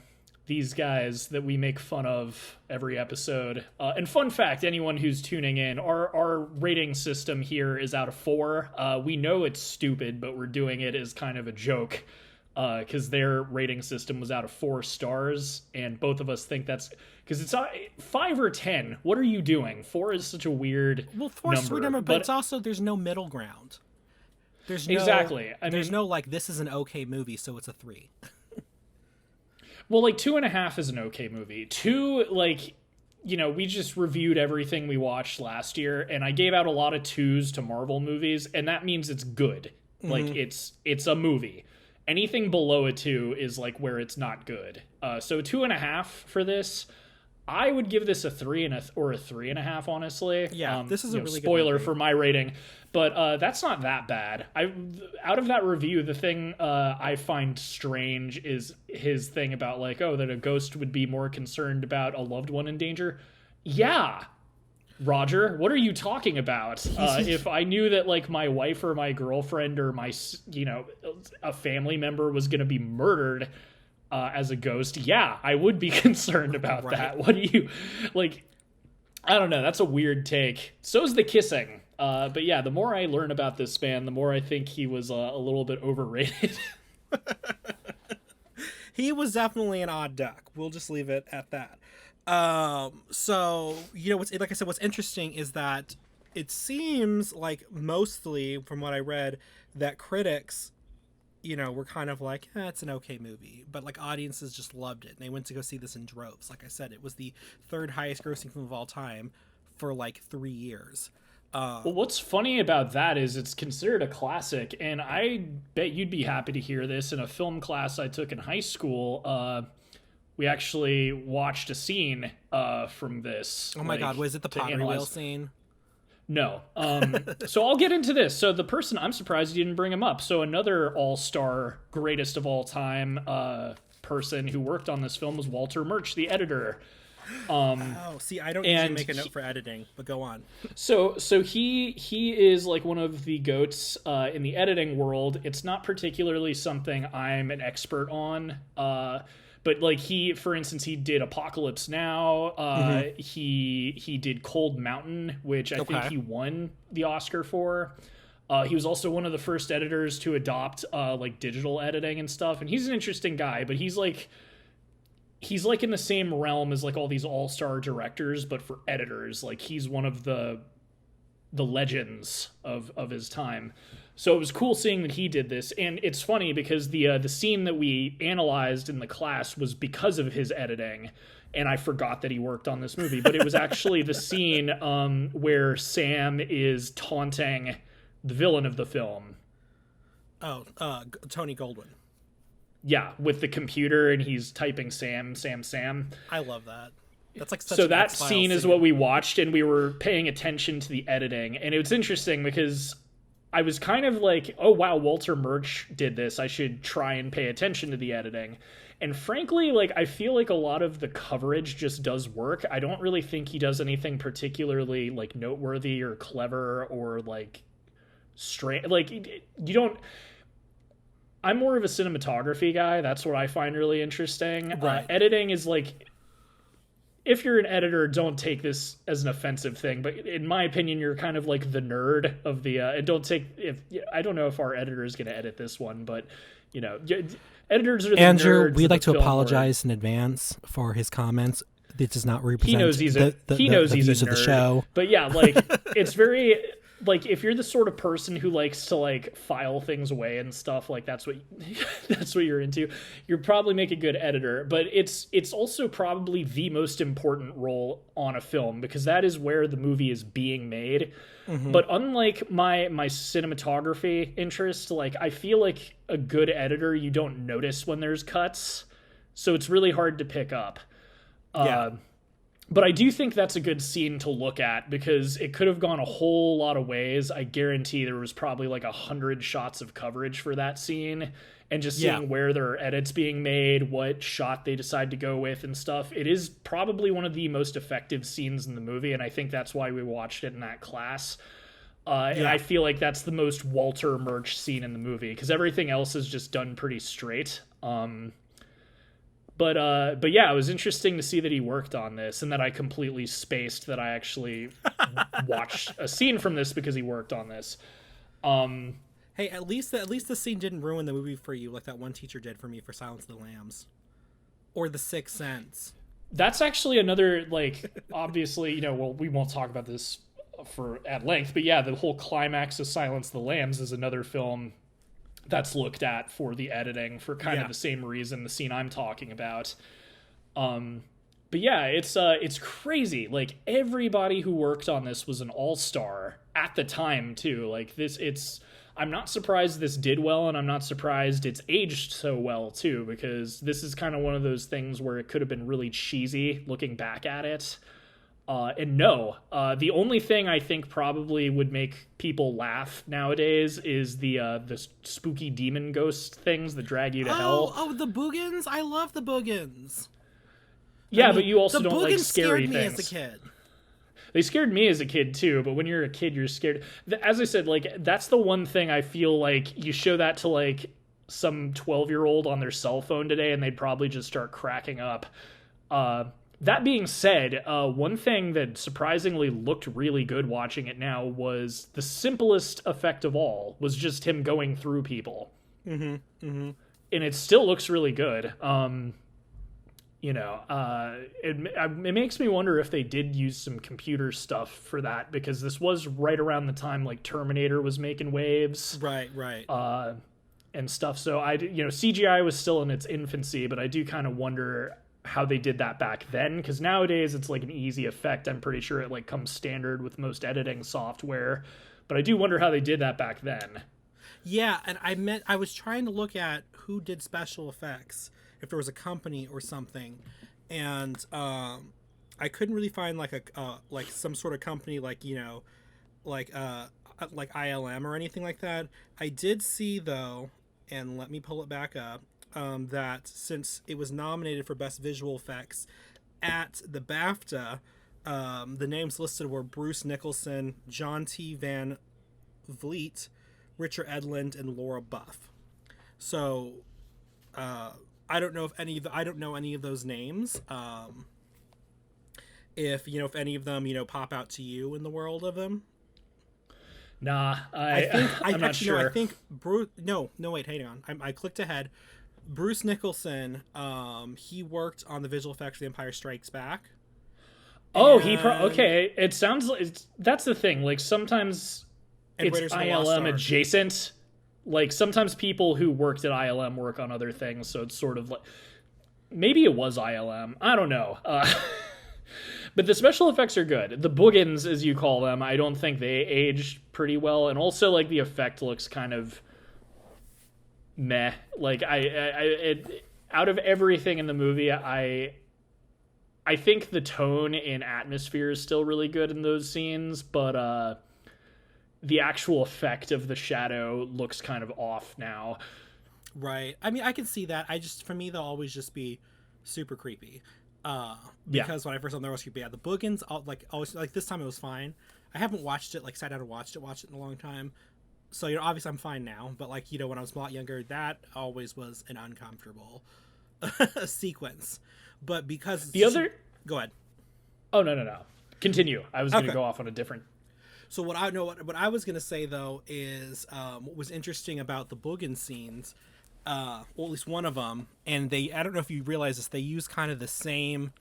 these guys that we make fun of every episode, and fun fact, anyone who's tuning in, our rating system here is out of 4. We know it's stupid, but we're doing it as kind of a joke, because their rating system was out of 4 stars, and both of us think that's because it's 5 or 10. What are you doing? 4 is such a weird 4 is a weird number, but it's also, there's no middle ground. There's no, exactly. There's no like, this is an okay movie, so it's a 3. Well, like 2.5 is an okay movie. 2, like, you know, we just reviewed everything we watched last year, and I gave out a lot of 2s to Marvel movies, and that means it's good. Mm-hmm. Like it's a movie. Anything below a 2 is like where it's not good. So 2.5 for this. I would give this a 3 or a 3.5, honestly. Yeah, this is a really spoiler good movie for my rating, but that's not that bad. Out of that review, the thing I find strange is his thing about like, oh, that a ghost would be more concerned about a loved one in danger. Yeah, Roger, what are you talking about? If I knew that like my wife or my girlfriend or my, you know, a family member was going to be murdered as a ghost, yeah, I would be concerned about that. What do you, like, I don't know, that's a weird take. So's the kissing. But yeah, the more I learn about this man, the more I think he was a little bit overrated. He was definitely an odd duck. We'll just leave it at that. So, you know, like I said, what's interesting is that it seems like mostly, from what I read, that critics, you know, we're kind of like, it's an okay movie, but like audiences just loved it, and they went to go see this in droves. Like I said, it was the 3rd highest grossing film of all time for like 3 years. Well, what's funny about that is it's considered a classic, and I bet you'd be happy to hear this. In a film class I took in high school, we actually watched a scene from this. Oh my God, was it the pottery wheel scene? No. So I'll get into this. So the person, I'm surprised you didn't bring him up. So another all-star, greatest of all time person who worked on this film was Walter Murch, the editor. See, I don't usually make a note for editing, but go on. So he is like one of the goats in the editing world. It's not particularly something I'm an expert on. But like for instance, he did Apocalypse Now. He did Cold Mountain, which I think he won the Oscar for. He was also one of the first editors to adopt like digital editing and stuff. And he's an interesting guy, but he's like in the same realm as like all these all-star directors, but for editors. Like he's one of the legends of his time. So it was cool seeing that he did this, and it's funny because the scene that we analyzed in the class was because of his editing, and I forgot that he worked on this movie, but it was actually the scene where Sam is taunting the villain of the film. Oh, Tony Goldwyn. Yeah, with the computer, and he's typing Sam. I love that. That's like such so an that X-Files scene is what we watched, and we were paying attention to the editing, and it was interesting because I was kind of like, oh wow, Walter Murch did this, I should try and pay attention to the editing. And frankly, like, I feel like a lot of the coverage just does work. I don't really think he does anything particularly like noteworthy or clever or like strange. Like, you don't. I'm more of a cinematography guy. That's what I find really interesting. Right. Editing is like, if you're an editor, don't take this as an offensive thing, but in my opinion, you're kind of like the nerd of the, I don't know if our editor is going to edit this one, but you know, editors are the Andrew, nerds. we'd like to apologize in advance for his comments. It does not represent he knows he's a views nerd, of the show. But yeah, like it's very, like if you're the sort of person who likes to like file things away and stuff, like that's what that's what you're into, you'll probably make a good editor. But it's also probably the most important role on a film, because that is where the movie is being made. But unlike my cinematography interest, like I feel like a good editor, you don't notice when there's cuts, so it's really hard to pick up. But I do think that's a good scene to look at, because it could have gone a whole lot of ways. I guarantee there was probably like 100 shots of coverage for that scene, and just seeing where there are edits being made, what shot they decide to go with and stuff. It is probably one of the most effective scenes in the movie, and I think that's why we watched it in that class. And I feel like that's the most Walter Murch scene in the movie, because everything else is just done pretty straight. But yeah, it was interesting to see that he worked on this, and that I completely spaced that I actually watched a scene from this because he worked on this. Hey, at least the scene didn't ruin the movie for you, like that one teacher did for me for Silence of the Lambs, or The Sixth Sense. That's actually another, like, obviously, well, we won't talk about this at length, but yeah, the whole climax of Silence of the Lambs is another film that's looked at for the editing for kind of the same reason, the scene I'm talking about. But yeah, it's crazy. Like, everybody who worked on this was an all-star at the time too. Like, I'm not surprised this did well, and I'm not surprised it's aged so well too, because this is kind of one of those things where it could have been really cheesy looking back at it. The only thing I think probably would make people laugh nowadays is the spooky demon ghost things that drag you to hell. Oh, the Boogans! I love the Boogans. Yeah, but you also don't like scary things. The Boogans scared me as a kid. They scared me as a kid too, but when you're a kid, you're scared. As I said, like, that's the one thing I feel like you show that to like some 12-year-old on their cell phone today, and they'd probably just start cracking up. That being said, one thing that surprisingly looked really good watching it now was the simplest effect of all was just him going through people. And it still looks really good. It makes me wonder if they did use some computer stuff for that, because this was right around the time like Terminator was making waves. Right. And stuff. So CGI was still in its infancy, but I do kind of wonder how they did that back then, because nowadays it's like an easy effect. I'm pretty sure it like comes standard with most editing software, but I do wonder how they did that back then. Yeah, and I was trying to look at who did special effects, if there was a company or something, and I couldn't really find like like some sort of company like ILM or anything like that. I did see though, and let me pull it back up, that since it was nominated for Best Visual Effects at the BAFTA, the names listed were Bruce Nicholson, John T. Van Vliet, Richard Edlund, and Laura Buff. So I don't know any of those names. If any of them pop out to you in the world of them. Nah, I'm not sure. No, I think Bruce. No, wait, hang on. I clicked ahead. Bruce Nicholson, he worked on the visual effects for The Empire Strikes Back. Oh, okay. It sounds like that's the thing. Like, sometimes it's ILM adjacent. Like, sometimes people who worked at ILM work on other things, so it's sort of like maybe it was ILM. I don't know. But the special effects are good. The Boogans, as you call them, I don't think they aged pretty well, and also like the effect looks kind of meh. Like out of everything in the movie, I think the tone and atmosphere is still really good in those scenes, but the actual effect of the shadow looks kind of off now. Right. I mean, I can see that. For me, they'll always just be super creepy. Because when I first saw them, they were creepy. Yeah, the Boogans, always, like, this time it was fine. I haven't watched it, like, sat down and watched it in a long time. So, obviously I'm fine now. But, like, when I was a lot younger, that always was an uncomfortable sequence. But because... Go ahead. Oh, no. Continue. I was going to go off on a different... So what I was going to say, though, is what was interesting about the Boogan scenes, well, at least one of them, and I don't know if you realize this, they use kind of the same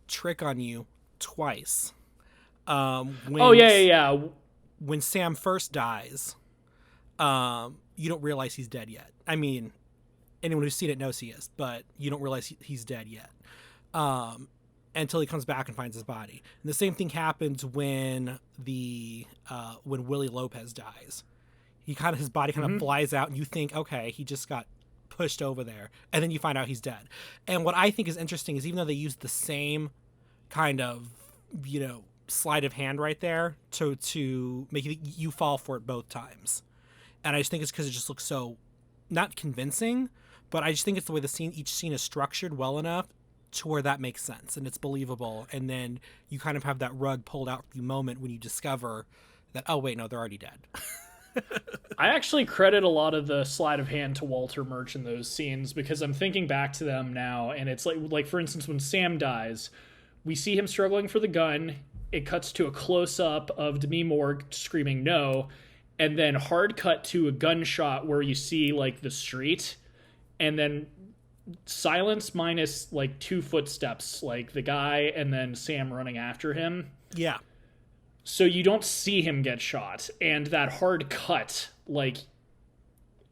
trick on you twice. Yeah. when Sam first dies, you don't realize he's dead yet. I mean, anyone who's seen it knows he is, but you don't realize he's dead yet. Until he comes back and finds his body. And the same thing happens when when Willie Lopez dies. His body kind of flies out, and you think, okay, he just got pushed over there, and then you find out he's dead. And what I think is interesting is even though they use the same kind of, sleight of hand right there to make you fall for it both times. And I just think it's because it just looks so not convincing, but I just think it's the way each scene is structured well enough to where that makes sense and it's believable. And then you kind of have that rug pulled out for you moment when you discover that, oh wait, no, they're already dead. I actually credit a lot of the sleight of hand to Walter Murch in those scenes because I'm thinking back to them now, and it's like for instance, when Sam dies, we see him struggling for the gun. It cuts to a close-up of Demi Moore screaming no, and then hard cut to a gunshot where you see like the street, and then silence minus like 2 footsteps, like the guy and then Sam running after him. Yeah. So you don't see him get shot, and that hard cut, like,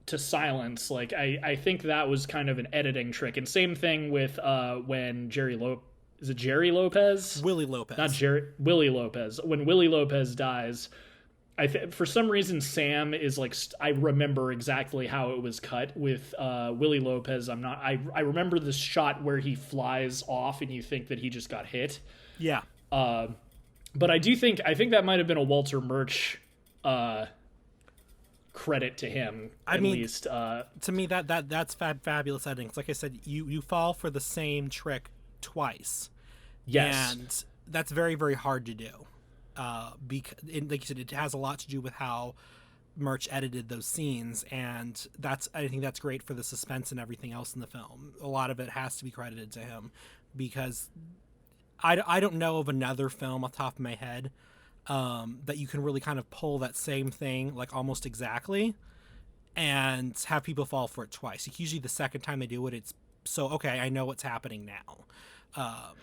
to silence, like, I think that was kind of an editing trick. And same thing with when is it Jerry Lopez? Willie Lopez. Not Jerry, Willie Lopez. When Willie Lopez dies, for some reason Sam is like, I remember exactly how it was cut with Willie Lopez. I remember the shot where he flies off and you think that he just got hit. Yeah. But I think that might have been a Walter Murch credit to him, at least. To me, that's fabulous editing. Like I said, you fall for the same trick twice. Yes. And that's very, very hard to do. Because, like you said, it has a lot to do with how Murch edited those scenes, and I think that's great for the suspense and everything else in the film. A lot of it has to be credited to him, because I don't know of another film off the top of my head that you can really kind of pull that same thing, like almost exactly, and have people fall for it twice. Usually the second time they do it, it's so, okay, I know what's happening now.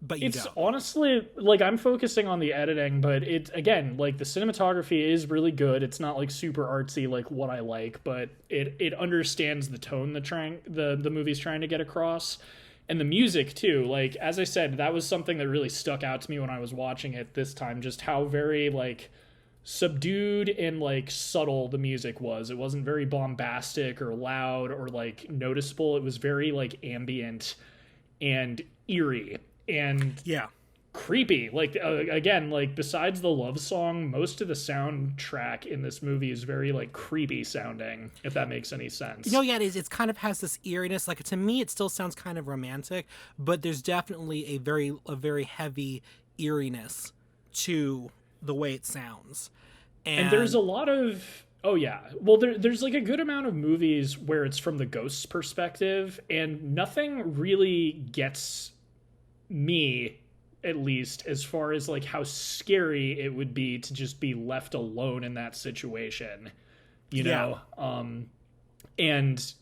But it's honestly, like, I'm focusing on the editing, but it, again, like, the cinematography is really good. It's not like super artsy like what I like, but it understands the tone the movie's trying to get across. And the music too, like, as I said, that was something that really stuck out to me when I was watching it this time, just how very, like, subdued and, like, subtle the music was. It wasn't very bombastic or loud or, like, noticeable. It was very, like, ambient and eerie and creepy. Like, again, like, besides the love song, most of the soundtrack in this movie is very, like, creepy sounding, if that makes any sense. Yeah, it is. It kind of has this eeriness. Like, to me, it still sounds kind of romantic, but there's definitely a very heavy eeriness to the way it sounds. And there's a lot of... Oh, yeah. Well, there's, like, a good amount of movies where it's from the ghost's perspective, and nothing really gets me, at least, as far as, like, how scary it would be to just be left alone in that situation, you know? And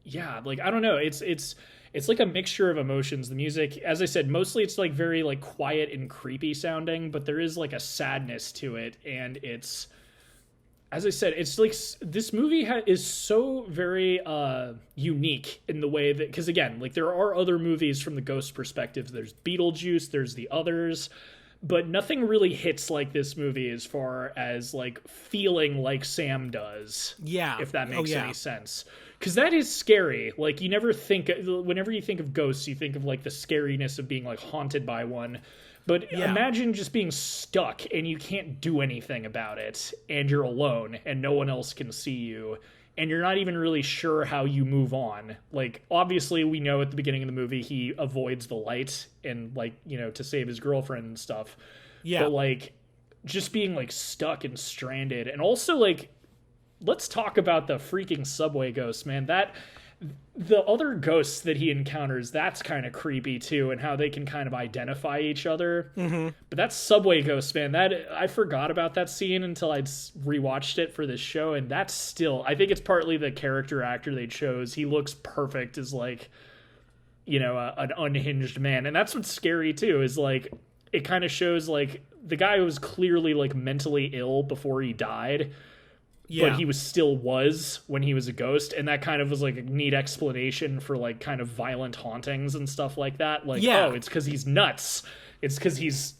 yeah, like, I don't know. It's like a mixture of emotions. The music, as I said, mostly it's, like, very, like, quiet and creepy sounding, but there is, like, a sadness to it. And it's, as I said, it's like this movie is so very unique in the way that, because again, like, there are other movies from the ghost perspective. There's Beetlejuice, there's the others, but nothing really hits like this movie as far as, like, feeling like Sam does. Yeah. If that makes any sense. Because that is scary. Like, you never think, whenever you think of ghosts, you think of, like, the scariness of being, like, haunted by one. But imagine just being stuck and you can't do anything about it, and you're alone and no one else can see you, and you're not even really sure how you move on. Like, obviously we know at the beginning of the movie he avoids the light and, like, you know, to save his girlfriend and stuff. Yeah. But, like, just being, like, stuck and stranded. And also, like, let's talk about the freaking subway ghost, man. The other ghosts that he encounters, that's kind of creepy too, and how they can kind of identify each other. Mm-hmm. But that subway ghost, man, I forgot about that scene until I'd rewatched it for this show, and that's still, I think it's partly the character actor they chose. He looks perfect as, like, you know, an unhinged man, and that's what's scary too, is, like, it kind of shows, like, the guy was clearly like mentally ill before he died. Yeah. But he was when he was a ghost, and that kind of was like a neat explanation for like kind of violent hauntings and stuff like that. Like, Yeah. oh, it's because he's nuts. It's because he's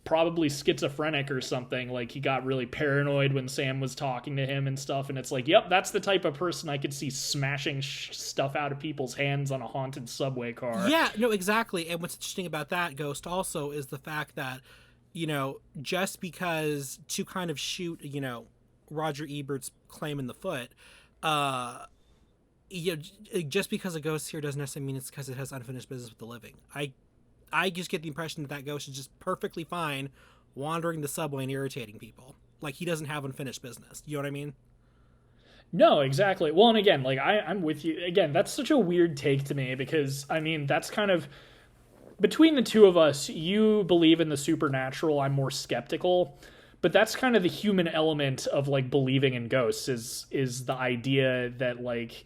probably schizophrenic or something. Like, he got really paranoid when Sam was talking to him and stuff, and it's like, yep, that's the type of person I could see smashing stuff out of people's hands on a haunted subway car. Yeah, no, exactly. And what's interesting about that ghost also is the fact that, just because to kind of shoot, Roger Ebert's claim in the foot, just because a ghost here doesn't necessarily mean it's because it has unfinished business with the living. I just get the impression that ghost is just perfectly fine wandering the subway and irritating people. Like, he doesn't have unfinished business. You know what I mean? No, exactly. Well, and again, like, I'm with you. Again, that's such a weird take to me because, I mean, that's kind of... Between the two of us, you believe in the supernatural, I'm more skeptical. But that's kind of the human element of, like, believing in ghosts is the idea that, like,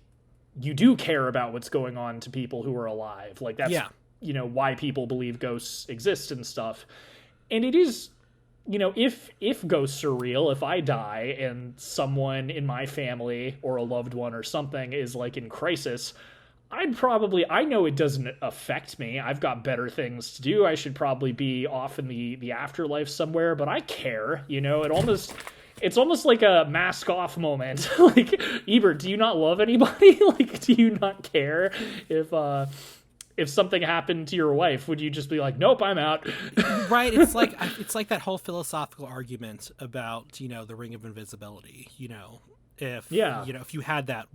you do care about what's going on to people who are alive. Like, that's, why people believe ghosts exist and stuff. And it is, if ghosts are real, if I die and someone in my family or a loved one or something is, like, in crisis, I know it doesn't affect me. I've got better things to do. I should probably be off in the afterlife somewhere, but I care, it's almost like a mask off moment. Like, Ebert, do you not love anybody? Like, do you not care if something happened to your wife? Would you just be like, nope, I'm out? Right. It's like that whole philosophical argument about, the ring of invisibility, if you had that,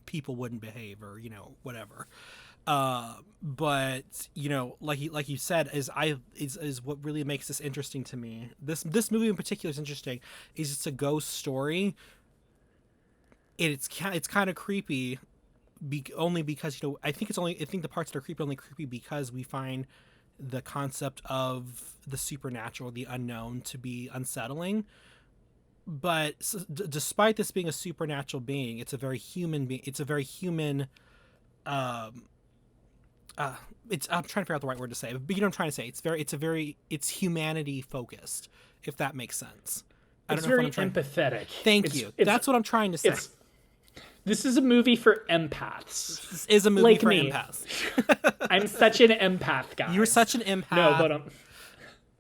people wouldn't behave or, whatever. But like you said, is what really makes this interesting to me. This movie in particular is interesting. Is it's a ghost story. It's kind of creepy, only because I think the parts that are creepy only creepy because we find the concept of the supernatural, the unknown, to be unsettling. But despite this being a supernatural being, it's a very human being. It's a very human. I'm trying to figure out the right word to say, but what I'm trying to say. It's humanity focused, if that makes sense. It's very empathetic. Thank you. That's what I'm trying to say. This is a movie for empaths. This is a movie like for empaths. I'm such an empath, guys. You're such an empath. No, but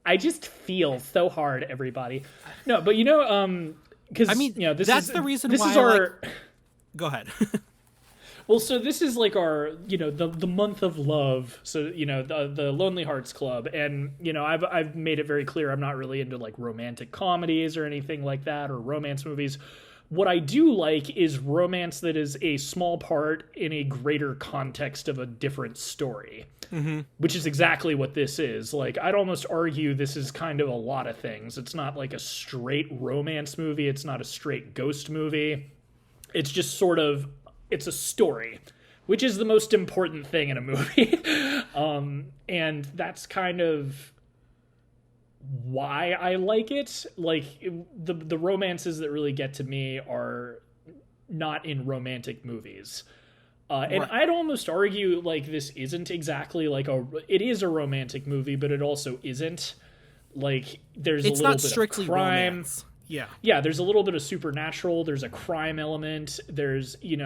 I just feel so hard, everybody. No, but because that's the reason why. Go ahead. Well, so this is like our, the month of love. So, the Lonely Hearts Club, and I've made it very clear I'm not really into like romantic comedies or anything like that, or romance movies. What I do like is romance that is a small part in a greater context of a different story. Mm-hmm. Which is exactly what this is. Like, I'd almost argue this is kind of a lot of things. It's not like a straight romance movie. It's not a straight ghost movie. It's just sort of, it's a story, which is the most important thing in a movie. And that's kind of why I like it. Like, the romances that really get to me are not in romantic movies. And right. I'd almost argue like this isn't exactly like it is a romantic movie, but it also isn't. Like, there's a little bit strictly of crime. Romance. Yeah. Yeah, there's a little bit of supernatural, there's a crime element, there's, it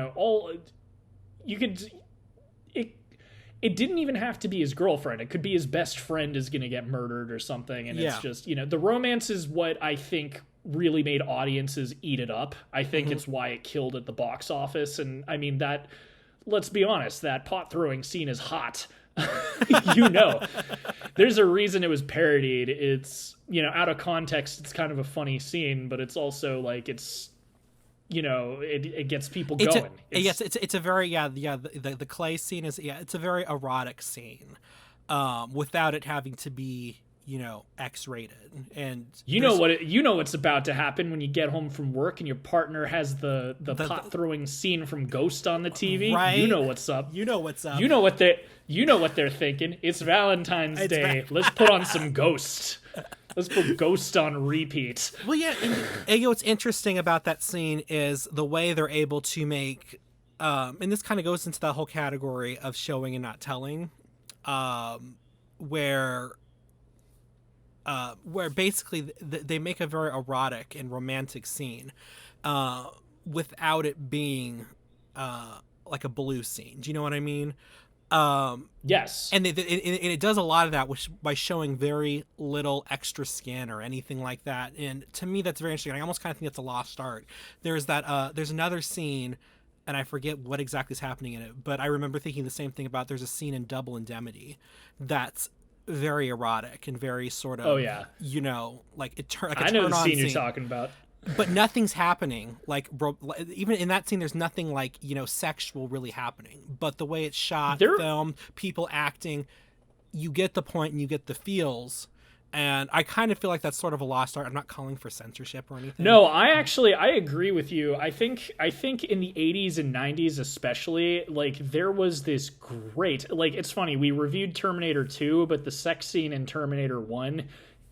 didn't even have to be his girlfriend. It could be his best friend is going to get murdered or something, and it's just, the romance is what I think really made audiences eat it up. I think it's why it killed at the box office, and I mean that. Let's be honest, that pot throwing scene is hot. There's a reason it was parodied. It's, out of context, it's kind of a funny scene, but it's also like, it's, it gets people going. It's a very, the clay scene is, it's a very erotic scene, without it having to be, X-rated. And what's about to happen when you get home from work and your partner has the pot throwing scene from Ghost on the TV. Right? You know what's up. You know what's up. You know what they're thinking. It's Valentine's Day. Let's put on some Ghost. Let's put Ghost on repeat. Well, yeah, and what's interesting about that scene is the way they're able to make, and this kind of goes into that whole category of showing and not telling, where where basically they make a very erotic and romantic scene without it being like a blue scene. Do you know what I mean? Yes. And it does a lot of that by showing very little extra skin or anything like that. And to me, that's very interesting. I almost kind of think that's a lost art. There's another scene, and I forget what exactly is happening in it, but I remember thinking the same thing about there's a scene in Double Indemnity that's very erotic and very sort of, oh yeah, you know, like I know the scene you're talking about. But nothing's happening. Like, even in that scene, there's nothing like, you know, sexual really happening. But the way it's shot, filmed, people acting, you get the point and you get the feels. And I kind of feel like that's sort of a lost art. I'm not calling for censorship or anything. No, I agree with you. I think in the 80s and 90s especially, like, there was this great, like, it's funny, we reviewed Terminator 2, but the sex scene in Terminator 1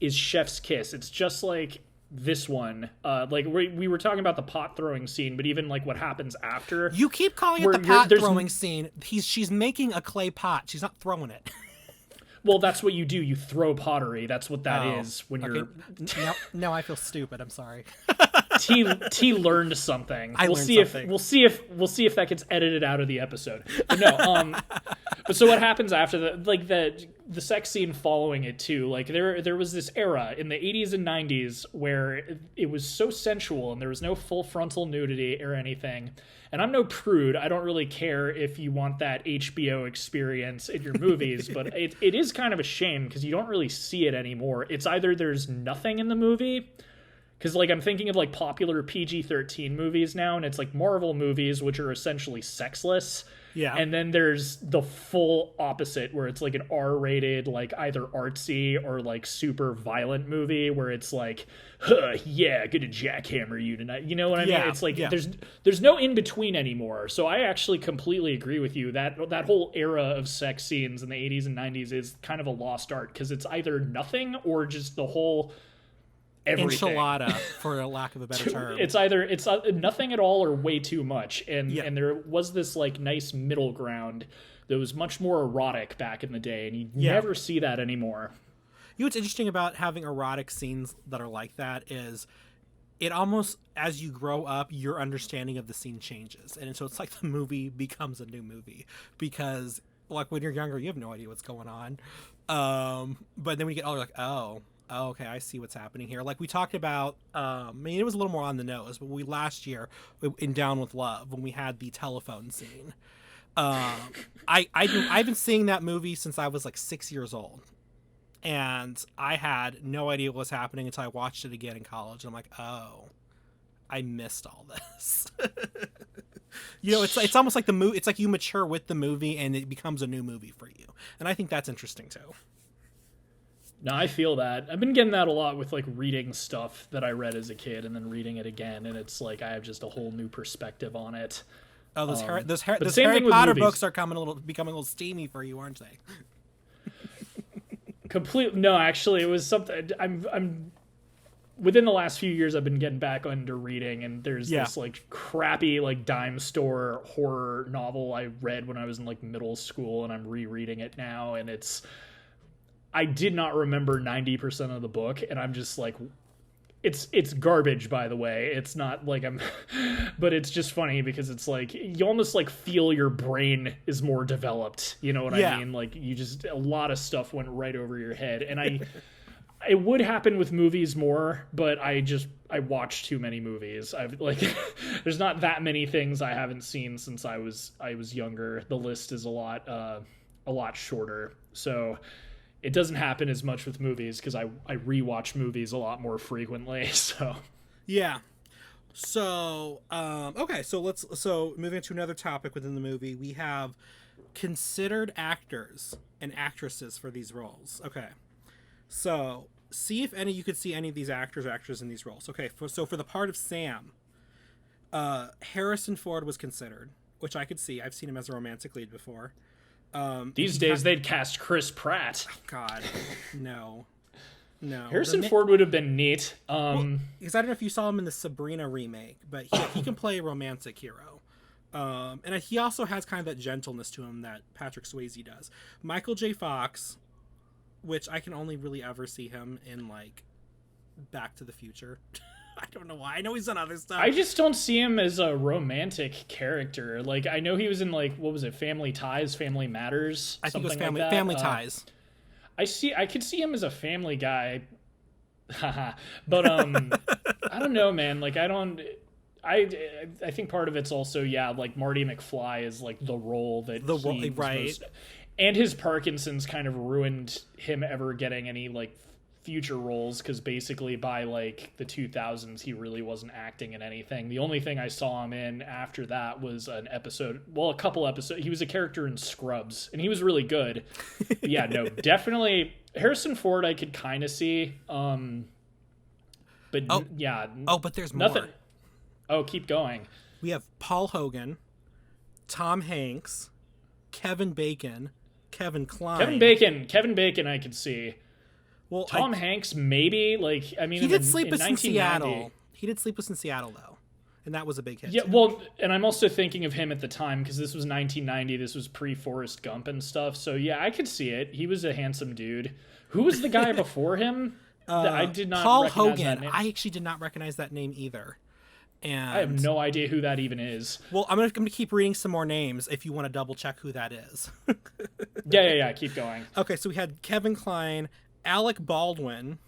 is chef's kiss. It's just like this one, like we were talking about the pot throwing scene, but even like what happens after. You keep calling it the pot throwing scene. She's making a clay pot. She's not throwing it. Well, that's what you do. You throw pottery. That's what that is when you're. No, I feel stupid. I'm sorry. T learned something. We'll see if that gets edited out of the episode. But no, but so what happens after the sex scene following it too? Like there was this era in the 80s and 90s where it was so sensual and there was no full frontal nudity or anything. And I'm no prude. I don't really care if you want that HBO experience in your movies, but it is kind of a shame because you don't really see it anymore. It's either there's nothing in the movie, because like I'm thinking of like popular PG-13 movies now, and it's like Marvel movies, which are essentially sexless. Yeah. And then there's the full opposite where it's like an R-rated, like either artsy or like super violent movie where it's like, yeah, gonna jackhammer you tonight. You know what I mean? It's like there's no in between anymore. So I actually completely agree with you that whole era of sex scenes in the 80s and 90s is kind of a lost art because it's either nothing or just the whole everything. Enchilada, for a lack of a better term. It's either nothing at all or way too much, and there was this like nice middle ground that was much more erotic back in the day, and you never see that anymore. You know what's interesting about having erotic scenes that are like that is it almost, as you grow up, your understanding of the scene changes, and so it's like the movie becomes a new movie because like when you're younger, you have no idea what's going on, but then when you get older, like oh, okay, I see what's happening here. Like we talked about, I mean, it was a little more on the nose, but last year in Down with Love, when we had the telephone scene, I've been seeing that movie since I was like 6 years old. And I had no idea what was happening until I watched it again in college. And I'm like, oh, I missed all this. You know, it's almost like the movie. It's like you mature with the movie and it becomes a new movie for you. And I think that's interesting too. No, I feel that. I've been getting that a lot with like reading stuff that I read as a kid and then reading it again, and it's like I have just a whole new perspective on it. Oh, those Harry Potter books are becoming a little steamy for you, aren't they? No, actually, it was something. I'm within the last few years, I've been getting back into reading, and there's this like crappy like dime store horror novel I read when I was in like middle school, and I'm rereading it now, and I did not remember 90% of the book, and I'm just like, it's garbage, by the way. It's not like but it's just funny because it's like you almost like feel your brain is more developed. You know what I mean? Like a lot of stuff went right over your head, and it would happen with movies more, but I watch too many movies. I've like, there's not that many things I haven't seen since I was younger. The list is a lot shorter. So it doesn't happen as much with movies because I rewatch movies a lot more frequently. So yeah. So okay, so moving to another topic within the movie, we have considered actors and actresses for these roles. Okay. So see if you could see any of these actors or actresses in these roles. Okay, so for the part of Sam, Harrison Ford was considered, which I could see. I've seen him as a romantic lead before. These days they'd cast Chris Pratt. Oh, God, no. Harrison Ford would have been neat. Because I don't know if you saw him in the Sabrina remake, but he can play a romantic hero. And he also has kind of that gentleness to him that Patrick Swayze does. Michael J. Fox, which I can only really ever see him in like Back to the Future. I don't know why. I know he's done other stuff. I just don't see him as a romantic character. Like, I know he was in, like, what was it, Family Ties, Family Matters? I think it was something like Family Ties. I could see him as a family guy. But I don't know, man. Like, I think part of it's also, yeah, like Marty McFly is like the role that he right. most, and his Parkinson's kind of ruined him ever getting any like future roles, because basically by like the 2000s he really wasn't acting in anything. The only thing I saw him in after that was a couple episodes. He was a character in Scrubs, and he was really good. But yeah, no, definitely Harrison Ford I could kind of see. But but there's nothing. more. Oh, keep going. We have Paul Hogan, Tom Hanks, Kevin Bacon, Kevin Kline. Kevin Bacon I could see. Well, Tom Hanks, maybe. Like, I mean, he did Sleepless in 1990. Seattle. He did Sleepless in Seattle, though, and that was a big hit. Yeah, too. well, and I'm also thinking of him at the time, because this was 1990. This was pre-Forrest Gump and stuff. So yeah, I could see it. He was a handsome dude. Who was the guy before him? I did not. Paul recognize Hogan. that name. I actually did not recognize that name either. And I have no idea who that even is. Well, I'm gonna keep reading some more names if you want to double check who that is. Yeah. Keep going. Okay, so we had Kevin Kline, Alec Baldwin.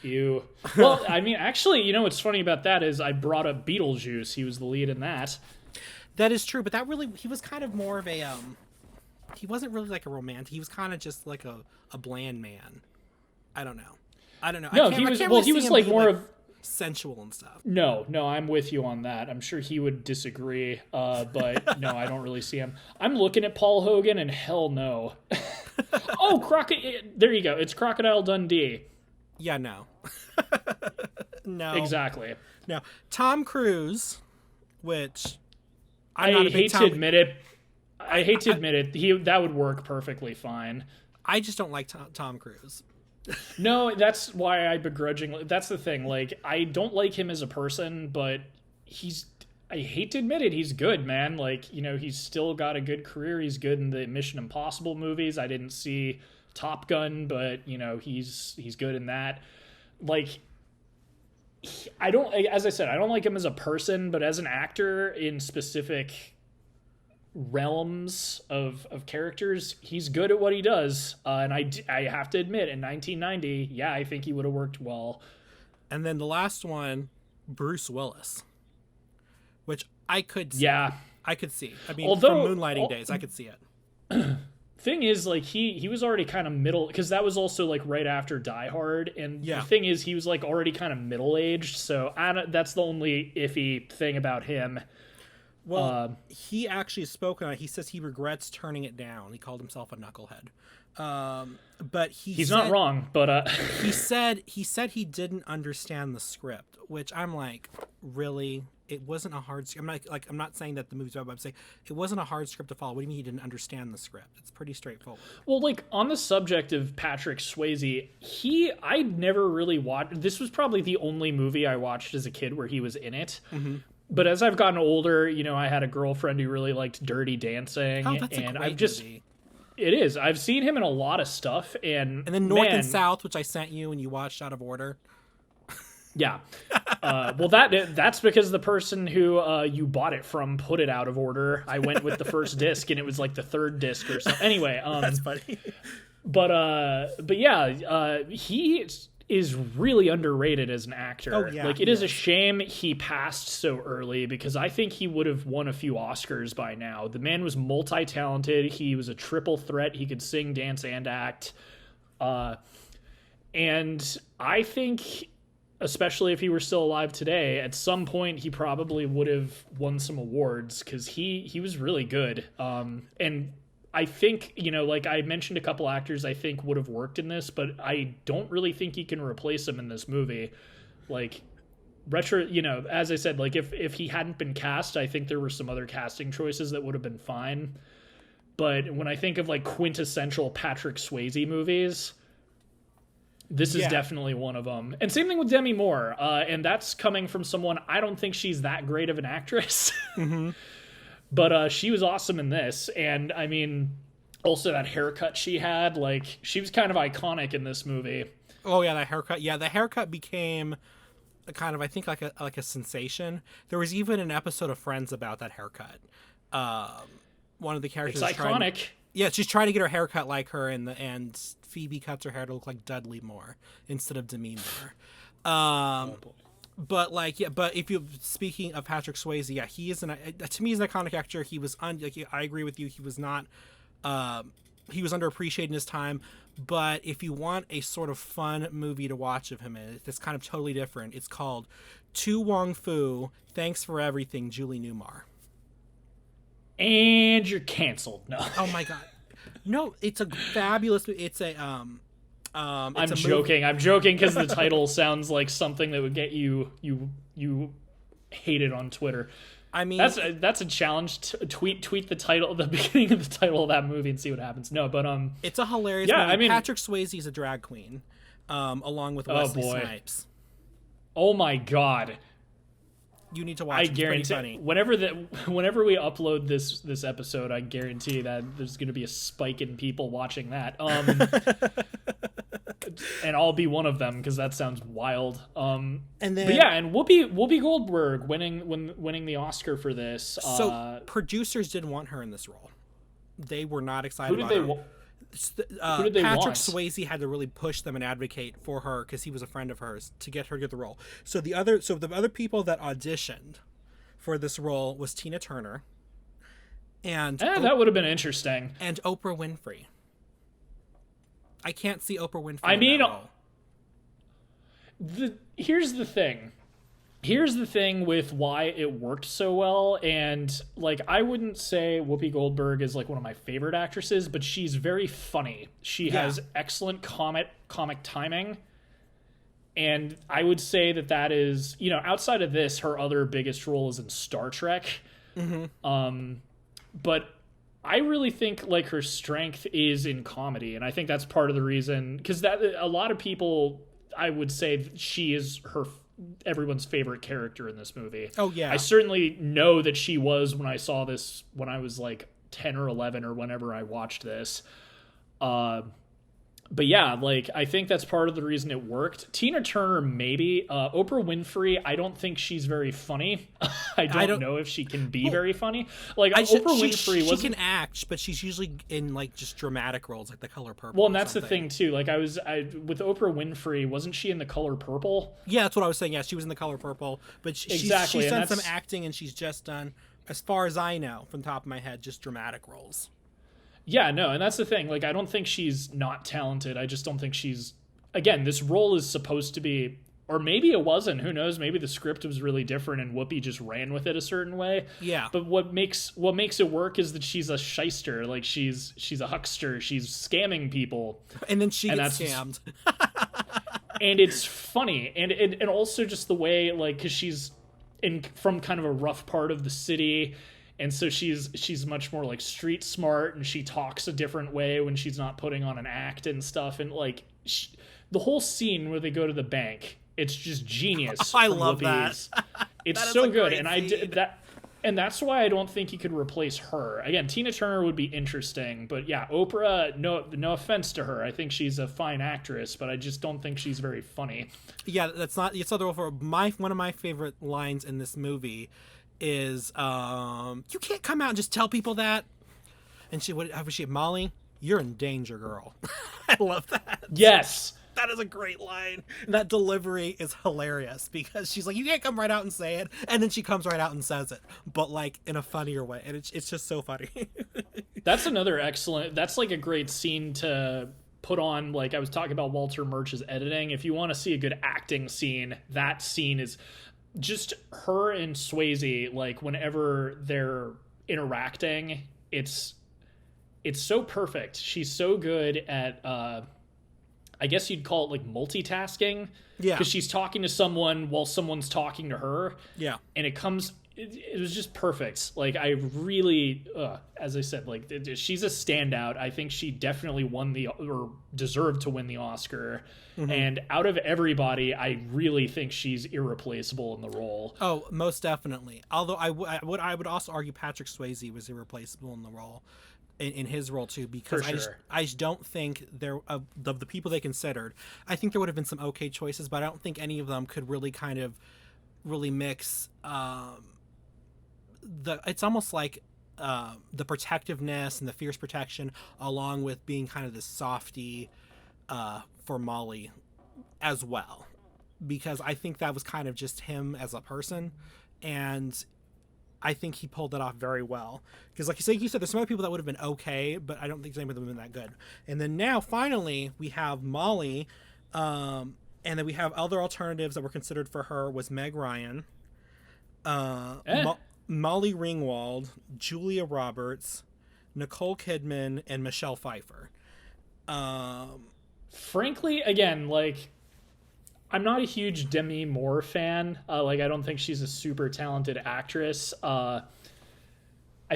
Ew. Well, I mean, actually, you know what's funny about that is I brought up Beetlejuice. He was the lead in that. That is true, but he was kind of more of a he wasn't really like a romantic. He was kind of just like a bland man. I don't know. No, he was like more of sensual and stuff. No, I'm with you on that. I'm sure he would disagree, but no, I don't really see him. I'm looking at Paul Hogan, and hell no. Oh, there you go. It's Crocodile Dundee. Yeah, no. No. Exactly. No. Tom Cruise, which I hate to admit it. That would work perfectly fine. I just don't like Tom Cruise. No, that's why I begrudgingly. That's the thing. Like, I don't like him as a person, but I hate to admit it, he's good, man. Like, you know, he's still got a good career. He's good in the Mission Impossible movies. I didn't see Top Gun, but you know, he's good in that. Like, as I said, I don't like him as a person, but as an actor in specific realms of characters, he's good at what he does. And I have to admit, in 1990, yeah, I think he would have worked well. And then the last one, Bruce Willis, which I could see. Yeah. I could see. I mean, Although, from Moonlighting days, I could see it. Thing is, like, he was already kind of middle, because that was also like right after Die Hard, and yeah. The thing is, he was like already kind of middle-aged, so that's the only iffy thing about him. Well, he actually spoke on it. He says he regrets turning it down. He called himself a knucklehead. But he's not wrong, but he said he didn't understand the script, which I'm like, really? It wasn't a hard script. I'm not saying that the movie's bad, but I'm saying it wasn't a hard script to follow. What do you mean he didn't understand the script? It's pretty straightforward. Well, like, on the subject of Patrick Swayze, I never really watched. This was probably the only movie I watched as a kid where he was in it. Mm-hmm. But as I've gotten older, you know, I had a girlfriend who really liked Dirty Dancing. Oh, that's and a great movie. It is. I've seen him in a lot of stuff, and then North and South, which I sent you and you watched out of order. Yeah. Well, that's because the person who you bought it from put it out of order. I went with the first disc, and it was like the third disc or something. Anyway, that's funny. But yeah, he is really underrated as an actor. Oh, yeah, like, it is a shame he passed so early, because I think he would have won a few Oscars by now. The man was multi-talented. He was a triple threat. He could sing, dance, and act. And I think, especially if he were still alive today, at some point he probably would have won some awards, because he was really good. And I think, you know, like I mentioned, a couple actors I think would have worked in this, but I don't really think he can replace him in this movie. Like, you know, as I said, like if he hadn't been cast, I think there were some other casting choices that would have been fine. But when I think of like quintessential Patrick Swayze movies, this is definitely one of them. And same thing with Demi Moore. And that's coming from someone, I don't think she's that great of an actress. Mm-hmm. But she was awesome in this. And I mean, Also, that haircut she had, like, she was kind of iconic in this movie. Oh yeah, that haircut. Yeah, the haircut became a kind of, I think, like a sensation. There was even an episode of Friends about that haircut. One of the characters It's iconic. She's trying to get her haircut like her, and Phoebe cuts her hair to look like Dudley Moore instead of Demi Moore. But like, yeah, but if you speaking of Patrick Swayze, yeah, he is to me he's an iconic actor. He was I agree with you. He was not. He was underappreciated in his time. But if you want a sort of fun movie to watch of him, it's kind of totally different. It's called To Wong Fu. Thanks for Everything, Julie Newmar. And you're canceled. No. Oh my god. No, it's a fabulous. It's a I'm joking. I'm joking because the title sounds like something that would get you hated on Twitter. I mean, that's a challenge. Tweet the title, the beginning of the title of that movie, and see what happens. No, but it's a hilarious. Yeah, movie. I mean, Patrick Swayze is a drag queen, along with Wesley Snipes. Oh my god. You need to watch. I guarantee. Whenever we upload this episode, I guarantee that there's going to be a spike in people watching that. And I'll be one of them because that sounds wild. And Whoopi Goldberg winning the Oscar for this. So producers didn't want her in this role. They were not excited about her. Who did they Patrick want? Swayze had to really push them and advocate for her because he was a friend of hers to get her to get the role. So the other people that auditioned for this role was Tina Turner, and that would have been interesting. And Oprah Winfrey. I can't see Oprah Winfrey. I mean, in that role. Here's the thing. Here's the thing with why it worked so well, and like I wouldn't say Whoopi Goldberg is like one of my favorite actresses, but she's very funny. She has excellent comic timing, and I would say that is, you know, outside of this, her other biggest role is in Star Trek. Mm-hmm. But I really think like her strength is in comedy, and I think that's part of the reason, because that a lot of people, I would say she is everyone's favorite character in this movie. Oh yeah. I certainly know that she was when I saw this when I was like 10 or 11 or whenever I watched this. But yeah, like I think that's part of the reason it worked. Tina Turner, maybe. Oprah Winfrey, I don't think she's very funny. I don't know if she can be very funny. Like Oprah Winfrey, she can act, but she's usually in like just dramatic roles, like The Color Purple. Well, and that's the thing too. Like with Oprah Winfrey, wasn't she in The Color Purple? Yeah, that's what I was saying. Yeah, she was in The Color Purple, but she's done some acting, and she's just done, as far as I know, from the top of my head, just dramatic roles. Yeah, no, and that's the thing. Like, I don't think she's not talented. I just don't think she's... Again, this role is supposed to be... Or maybe it wasn't. Who knows? Maybe the script was really different and Whoopi just ran with it a certain way. Yeah. But what makes it work is that she's a shyster. Like, she's a huckster. She's scamming people. And then she gets scammed. And it's funny. And also just the way, like, because she's from kind of a rough part of the city... And so she's much more like street smart, and she talks a different way when she's not putting on an act and stuff. And like the whole scene where they go to the bank, it's just genius. I love that. It's so good, and I did that, and that's why I don't think you could replace her. Again, Tina Turner would be interesting, but yeah, Oprah. No offense to her, I think she's a fine actress, but I just don't think she's very funny. Yeah, it's not the role for one of my favorite lines in this movie. Is you can't come out and just tell people that. And she was she Molly, you're in danger, girl. I love that. Yes, that is a great line. And that delivery is hilarious because she's like, you can't come right out and say it, and then she comes right out and says it, but like in a funnier way, and it's just so funny. That's another excellent. That's like a great scene to put on. Like I was talking about Walter Murch's editing. If you want to see a good acting scene, that scene is. Just her and Swayze, like whenever they're interacting, it's so perfect. She's so good at I guess you'd call it like multitasking. Yeah. Because she's talking to someone while someone's talking to her. Yeah. And it was just perfect. Like I really, as I said, like she's a standout. I think she definitely deserved to win the Oscar. Mm-hmm. And out of everybody, I really think she's irreplaceable in the role. Oh, most definitely. Although I would also argue Patrick Swayze was irreplaceable in the role. in his role too, For because sure. I just don't think there of the people they considered. I think there would have been some okay choices, but I don't think any of them could really kind of really mix the. It's almost like the protectiveness and the fierce protection, along with being kind of the softy for Molly as well, because I think that was kind of just him as a person, and I think he pulled that off very well. Because, like you said, there's some other people that would have been okay, but I don't think any of them would have been that good. And then now, finally, we have Molly, and then we have other alternatives that were considered for her was Meg Ryan, Molly Ringwald, Julia Roberts, Nicole Kidman, and Michelle Pfeiffer. Frankly, again, like, I'm not a huge Demi Moore fan. Like, I don't think she's a super talented actress. I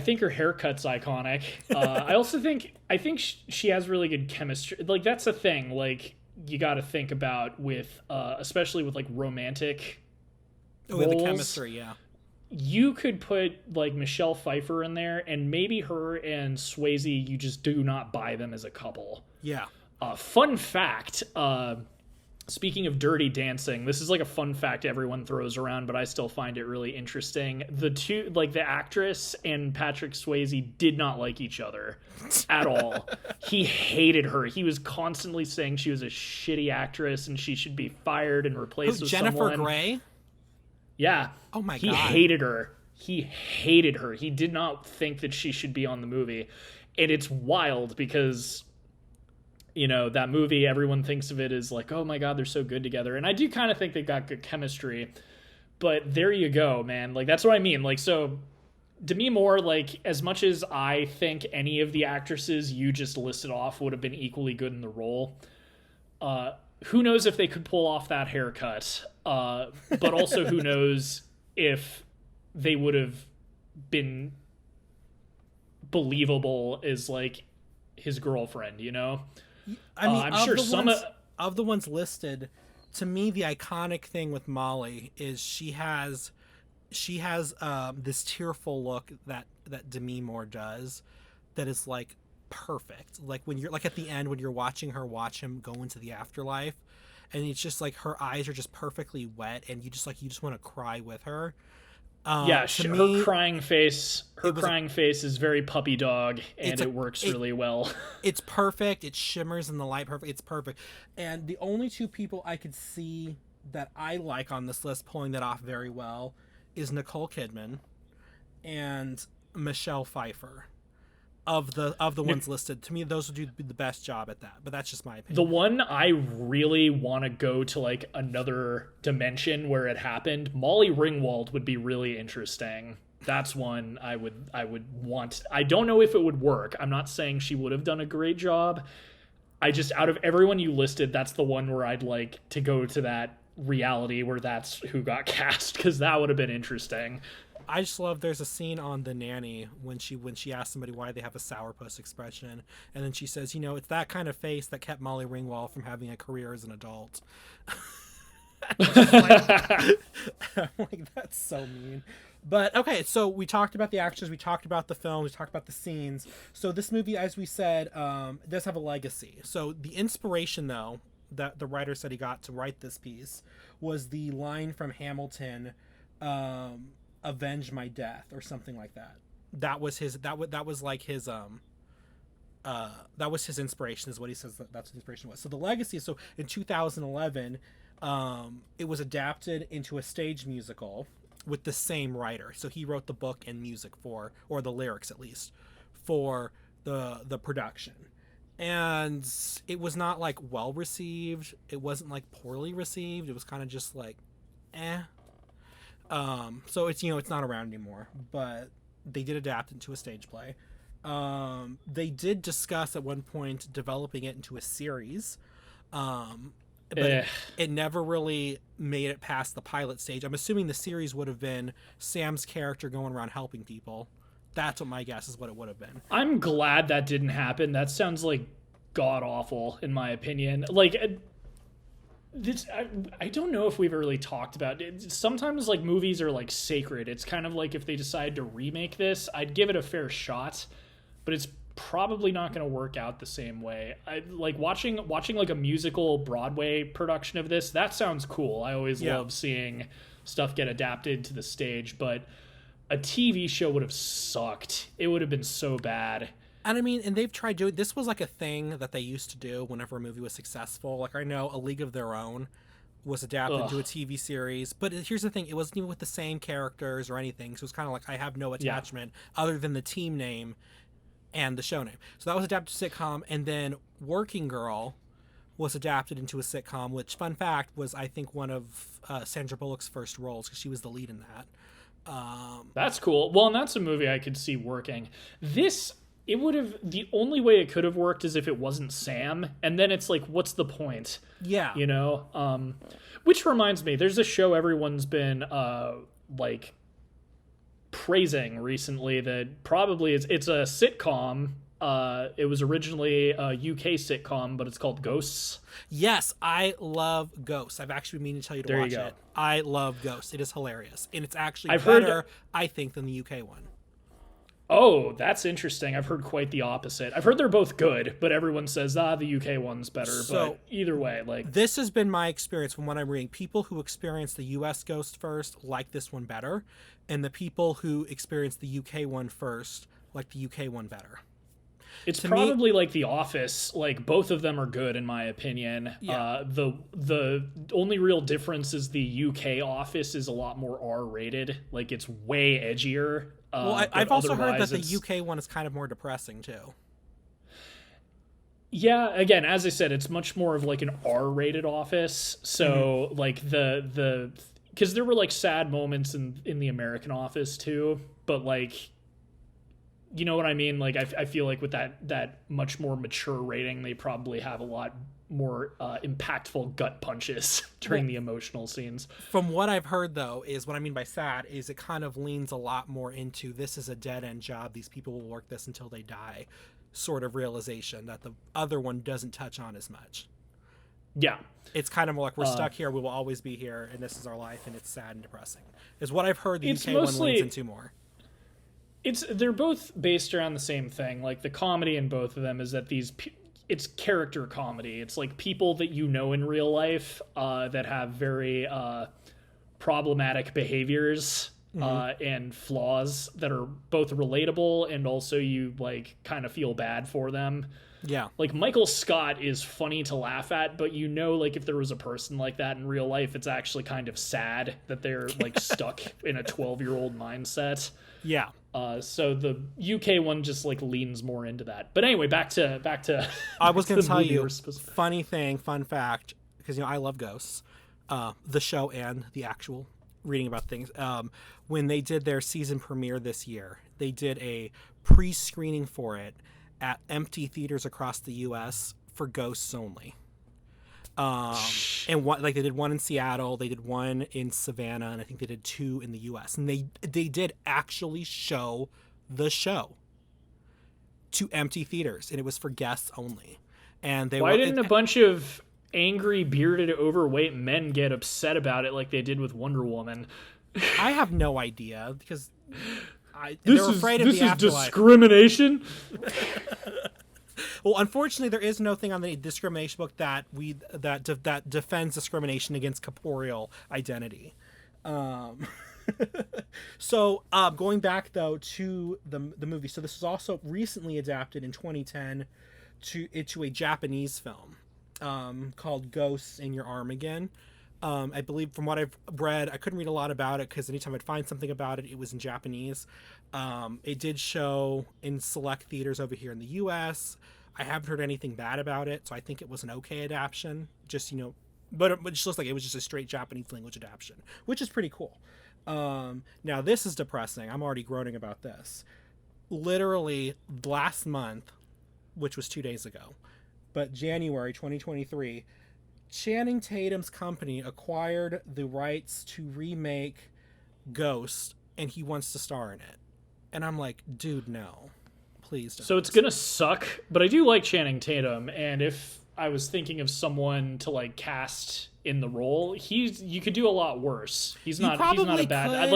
think her haircut's iconic. I think she has really good chemistry. Like, that's the thing. Like, you got to think about with, especially with like romantic roles. The chemistry, yeah. You could put like Michelle Pfeiffer in there, and maybe her and Swayze, you just do not buy them as a couple. Yeah. Fun fact. Speaking of Dirty Dancing, this is like a fun fact everyone throws around, but I still find it really interesting. The two, like the actress and Patrick Swayze, did not like each other at all. He hated her. He was constantly saying she was a shitty actress and she should be fired and replaced with Jennifer someone. Grey? Yeah. Oh my God. He hated her. He hated her. He did not think that she should be on the movie. And it's wild because, you know, that movie, everyone thinks of it as like, oh my God, they're so good together. And I do kind of think they got good chemistry. But there you go, man. Like, that's what I mean. Like, so Demi Moore, like, as much as I think any of the actresses you just listed off would have been equally good in the role, who knows if they could pull off that haircut. But also who knows if they would have been believable as, like, his girlfriend, you know? I mean, I'm sure of the ones listed, to me, the iconic thing with Molly is she has this tearful look that Demi Moore does, that is like perfect. Like when you're like at the end when you're watching her watch him go into the afterlife, and it's just like her eyes are just perfectly wet, and you just want to cry with her. Yeah, her crying face is very puppy dog, and it works really well. It's perfect. It shimmers in the light perfect. It's perfect. And the only two people I could see that I like on this list pulling that off very well is Nicole Kidman and Michelle Pfeiffer. Of the ones listed, to me, those would do the best job at that. But that's just my opinion. The one I really want to go to like another dimension where it happened, Molly Ringwald would be really interesting. That's one I would want. I don't know if it would work. I'm not saying she would have done a great job. I just, out of everyone you listed, that's the one where I'd like to go to that reality where that's who got cast, because that would have been interesting. I just love there's a scene on The Nanny when she asks somebody why they have a sourpuss expression, and then she says, you know, it's that kind of face that kept Molly Ringwald from having a career as an adult. I'm like, that's so mean. But okay, so we talked about the actors, we talked about the film, we talked about the scenes. So this movie, as we said, does have a legacy. So the inspiration, though, that the writer said he got to write this piece was the line from Hamilton, "Avenge my death" or something like that. That was his. That was like his. That was his inspiration. Is what he says. That's what inspiration was. So the legacy. So in 2011, it was adapted into a stage musical with the same writer. So he wrote the book and music for, or the lyrics at least, for the production. And it was not like well received. It wasn't like poorly received. It was kind of just like, eh. So it's, you know, it's not around anymore, but they did adapt it into a stage play. They did discuss at one point developing it into a series. But it never really made it past the pilot stage. I'm assuming the series would have been Sam's character going around helping people. That's what my guess is what it would have been. I'm glad that didn't happen. That sounds like god awful in my opinion. Like, this, I don't know if we've really talked about it. Sometimes like movies are like sacred. It's kind of like if they decide to remake this, I'd give it a fair shot, but it's probably not going to work out the same way. I like watching like a musical Broadway production of this. That sounds cool. I always love seeing stuff get adapted to the stage, but a TV show would have sucked. It would have been so bad. And I mean, and they've tried doing, this was like a thing that they used to do whenever a movie was successful. Like I know A League of Their Own was adapted to a TV series, but here's the thing, it wasn't even with the same characters or anything, so it was kind of like I have no attachment other than the team name and the show name. So that was adapted to sitcom, and then Working Girl was adapted into a sitcom, which, fun fact, was I think one of Sandra Bullock's first roles, because she was the lead in that. That's cool. Well, and that's a movie I could see working. This, it would have, the only way it could have worked is if it wasn't Sam, and then it's like, what's the point? Yeah. You know? Which reminds me, there's a show everyone's been, like, praising recently that probably is, it's a sitcom. It was originally a UK sitcom, but it's called Ghosts. Yes, I love Ghosts. I've actually been meaning to tell you to watch it. I love Ghosts. It is hilarious. And it's actually better, I think, than the UK one. Oh, that's interesting. I've heard quite the opposite. I've heard they're both good, but everyone says, the UK one's better. So, but either way, like... This has been my experience from what I'm reading. People who experience the US Ghost first like this one better, and the people who experience the UK one first like the UK one better. It's probably like The Office. Like, both of them are good, in my opinion. Yeah. The only real difference is the UK Office is a lot more R-rated. Like, it's way edgier. Well, I've also heard that the UK one is kind of more depressing, too. Yeah, again, as I said, it's much more of like an R-rated Office. So, like, because there were, like, sad moments in the American Office, too. But, like... You know what I mean? Like, I feel like with that much more mature rating, they probably have a lot more impactful gut punches during the emotional scenes. From what I've heard, though, is what I mean by sad is it kind of leans a lot more into this is a dead-end job. These people will work this until they die sort of realization that the other one doesn't touch on as much. Yeah. It's kind of more like we're stuck here. We will always be here, and this is our life, and it's sad and depressing. Is what I've heard the UK one leans into more. They're both based around the same thing. Like, the comedy in both of them is that it's character comedy. It's like people that you know in real life that have very problematic behaviors and flaws that are both relatable, and also you like kind of feel bad for them. Yeah. Like, Michael Scott is funny to laugh at, but you know, like, if there was a person like that in real life, it's actually kind of sad that they're like stuck in a 12-year-old mindset. Yeah. So the UK one just like leans more into that. But anyway, back to I was going to tell you fun fact, because you know I love Ghosts, the show and the actual reading about things. When they did their season premiere this year, they did a pre-screening for it at empty theaters across the US for Ghosts only. And what, like, they did one in Seattle, they did one in Savannah, and I think they did two in the US. And they did actually show the show to empty theaters, and it was for guests only. And why didn't a bunch of angry, bearded, overweight men get upset about it like they did with Wonder Woman? I have no idea, because they're afraid of the afterlife. This is discrimination. Well, unfortunately, there is no thing on the discrimination book that defends discrimination against corporeal identity. So going back though to the movie, so this was also recently adapted in 2010 into a Japanese film called Ghosts in Your Arm Again. I believe from what I've read, I couldn't read a lot about it because anytime I'd find something about it, it was in Japanese. It did show in select theaters over here in the U.S. I haven't heard anything bad about it, so I think it was an okay adaptation. Just, you know, but it just looks like it was just a straight Japanese language adaptation, which is pretty cool. Now, this is depressing. I'm already groaning about this. Literally last month, which was 2 days ago, but January 2023, Channing Tatum's company acquired the rights to remake Ghost, and he wants to star in it. And I'm like, dude, no. Please don't. So it's gonna suck, but I do like Channing Tatum, and if I was thinking of someone to like cast in the role, you could do a lot worse. He's not a bad.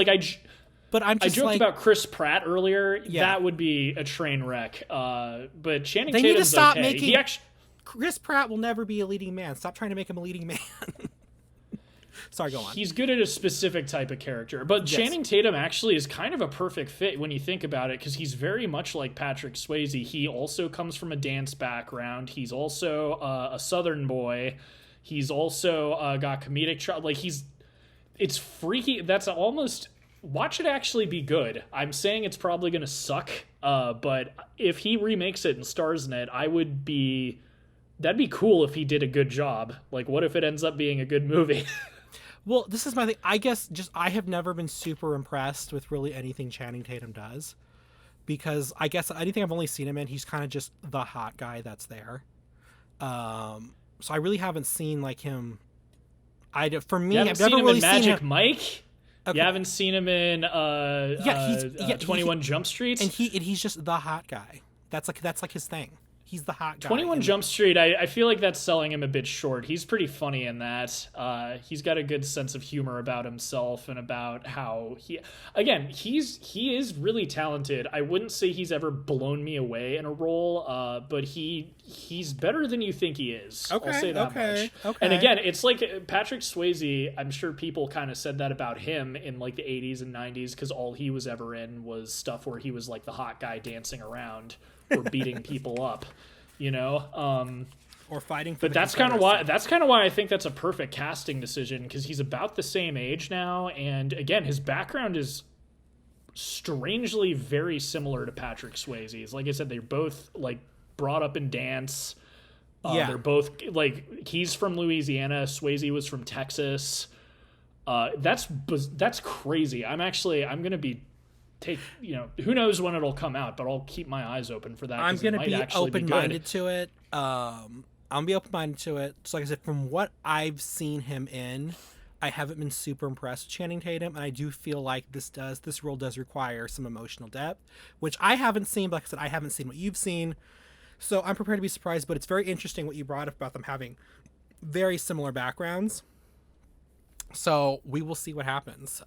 But I'm I just joked about Chris Pratt earlier. Yeah. That would be a train wreck. But Channing they Tatum's need to stop okay. making. He actually, Chris Pratt will never be a leading man. Stop trying to make him a leading man. Sorry, go on. he's good at a specific type of character. But Channing Tatum actually is kind of a perfect fit when you think about it, because he's very much like Patrick Swayze. He also comes from a dance background. He's also a Southern boy. He's also got comedic like it's freaky. That's almost, watch it actually be good. I'm saying it's probably gonna suck, but if he remakes it and stars in it, that'd be cool if he did a good job. Like, what if it ends up being a good movie? Well, this is my thing. I guess I have never been super impressed with really anything Channing Tatum does, because I guess anything I've only seen him in, he's kind of just the hot guy that's there. So I really haven't seen like him. For me, I've never really seen Magic him. Mike. Okay. You haven't seen him in 21 Jump Street. And he's just the hot guy. That's like his thing. He's the hot guy. 21 Jump Street, I feel like that's selling him a bit short. He's pretty funny in that. He's got a good sense of humor about himself and about how he is really talented. I wouldn't say he's ever blown me away in a role, but he's better than you think he is. Okay, I'll say that much. Okay. And again, it's like Patrick Swayze, I'm sure people kind of said that about him in like the 80s and 90s, because all he was ever in was stuff where he was like the hot guy dancing around or beating people up, or fighting. But that's kind of why I think that's a perfect casting decision, because he's about the same age now, and again, his background is strangely very similar to Patrick Swayze's. Like I said, they're both like brought up in dance. They're both like, he's from Louisiana, Swayze was from Texas. That's crazy. I'm gonna be. Who knows when it'll come out, but I'll keep my eyes open for that. I'm going to be open-minded to it. I'll be open-minded to it. So like I said, from what I've seen him in, I haven't been super impressed with Channing Tatum, and I do feel like this role does require some emotional depth, which I haven't seen. But like I said, I haven't seen what you've seen, so I'm prepared to be surprised. But it's very interesting what you brought up about them having very similar backgrounds. So we will see what happens.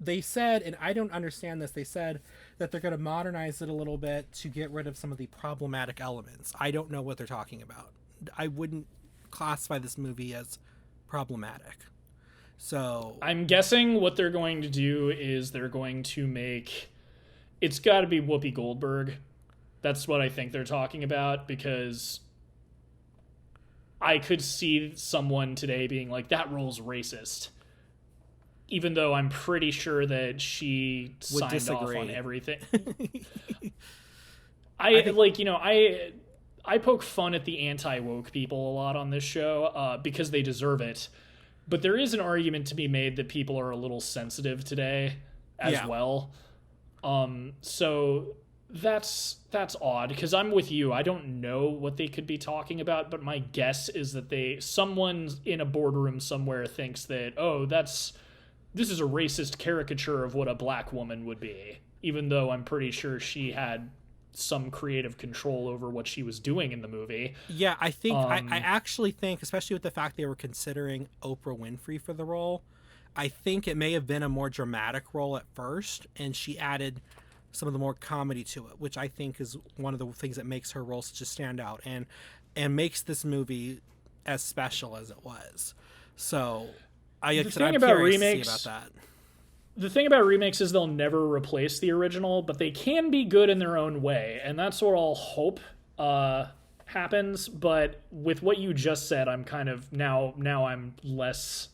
They said, and I don't understand this, they said that they're going to modernize it a little bit to get rid of some of the problematic elements. I don't know what they're talking about. I wouldn't classify this movie as problematic. So I'm guessing what they're going to do is they're going to make, it's got to be Whoopi Goldberg. That's what I think they're talking about, because I could see someone today being like, that role's racist. Even though I'm pretty sure that she signed off on everything. I poke fun at the anti-woke people a lot on this show because they deserve it. But there is an argument to be made that people are a little sensitive today as well. So that's odd, because I'm with you. I don't know what they could be talking about, but my guess is that someone in a boardroom somewhere thinks that, this is a racist caricature of what a black woman would be, even though I'm pretty sure she had some creative control over what she was doing in the movie. Yeah, I think I actually think, especially with the fact they were considering Oprah Winfrey for the role, I think it may have been a more dramatic role at first, and she added some of the more comedy to it, which I think is one of the things that makes her role such a standout and makes this movie as special as it was. So I'm curious to see about that. The thing about remakes is they'll never replace the original, but they can be good in their own way, and that's what I'll hope happens. But with what you just said, I'm kind of now I'm less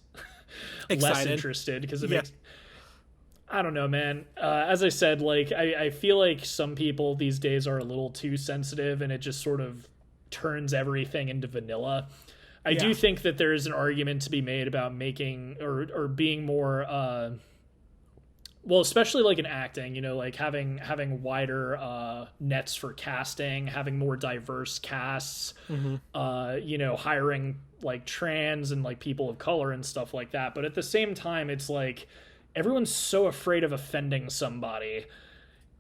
interested, because it makes, I don't know, man. As I said, like I feel like some people these days are a little too sensitive, and it just sort of turns everything into vanilla. I do think that there is an argument to be made about making or being more, especially like in acting, like having wider nets for casting, having more diverse casts, hiring like trans and like people of color and stuff like that. But at the same time, it's like everyone's so afraid of offending somebody.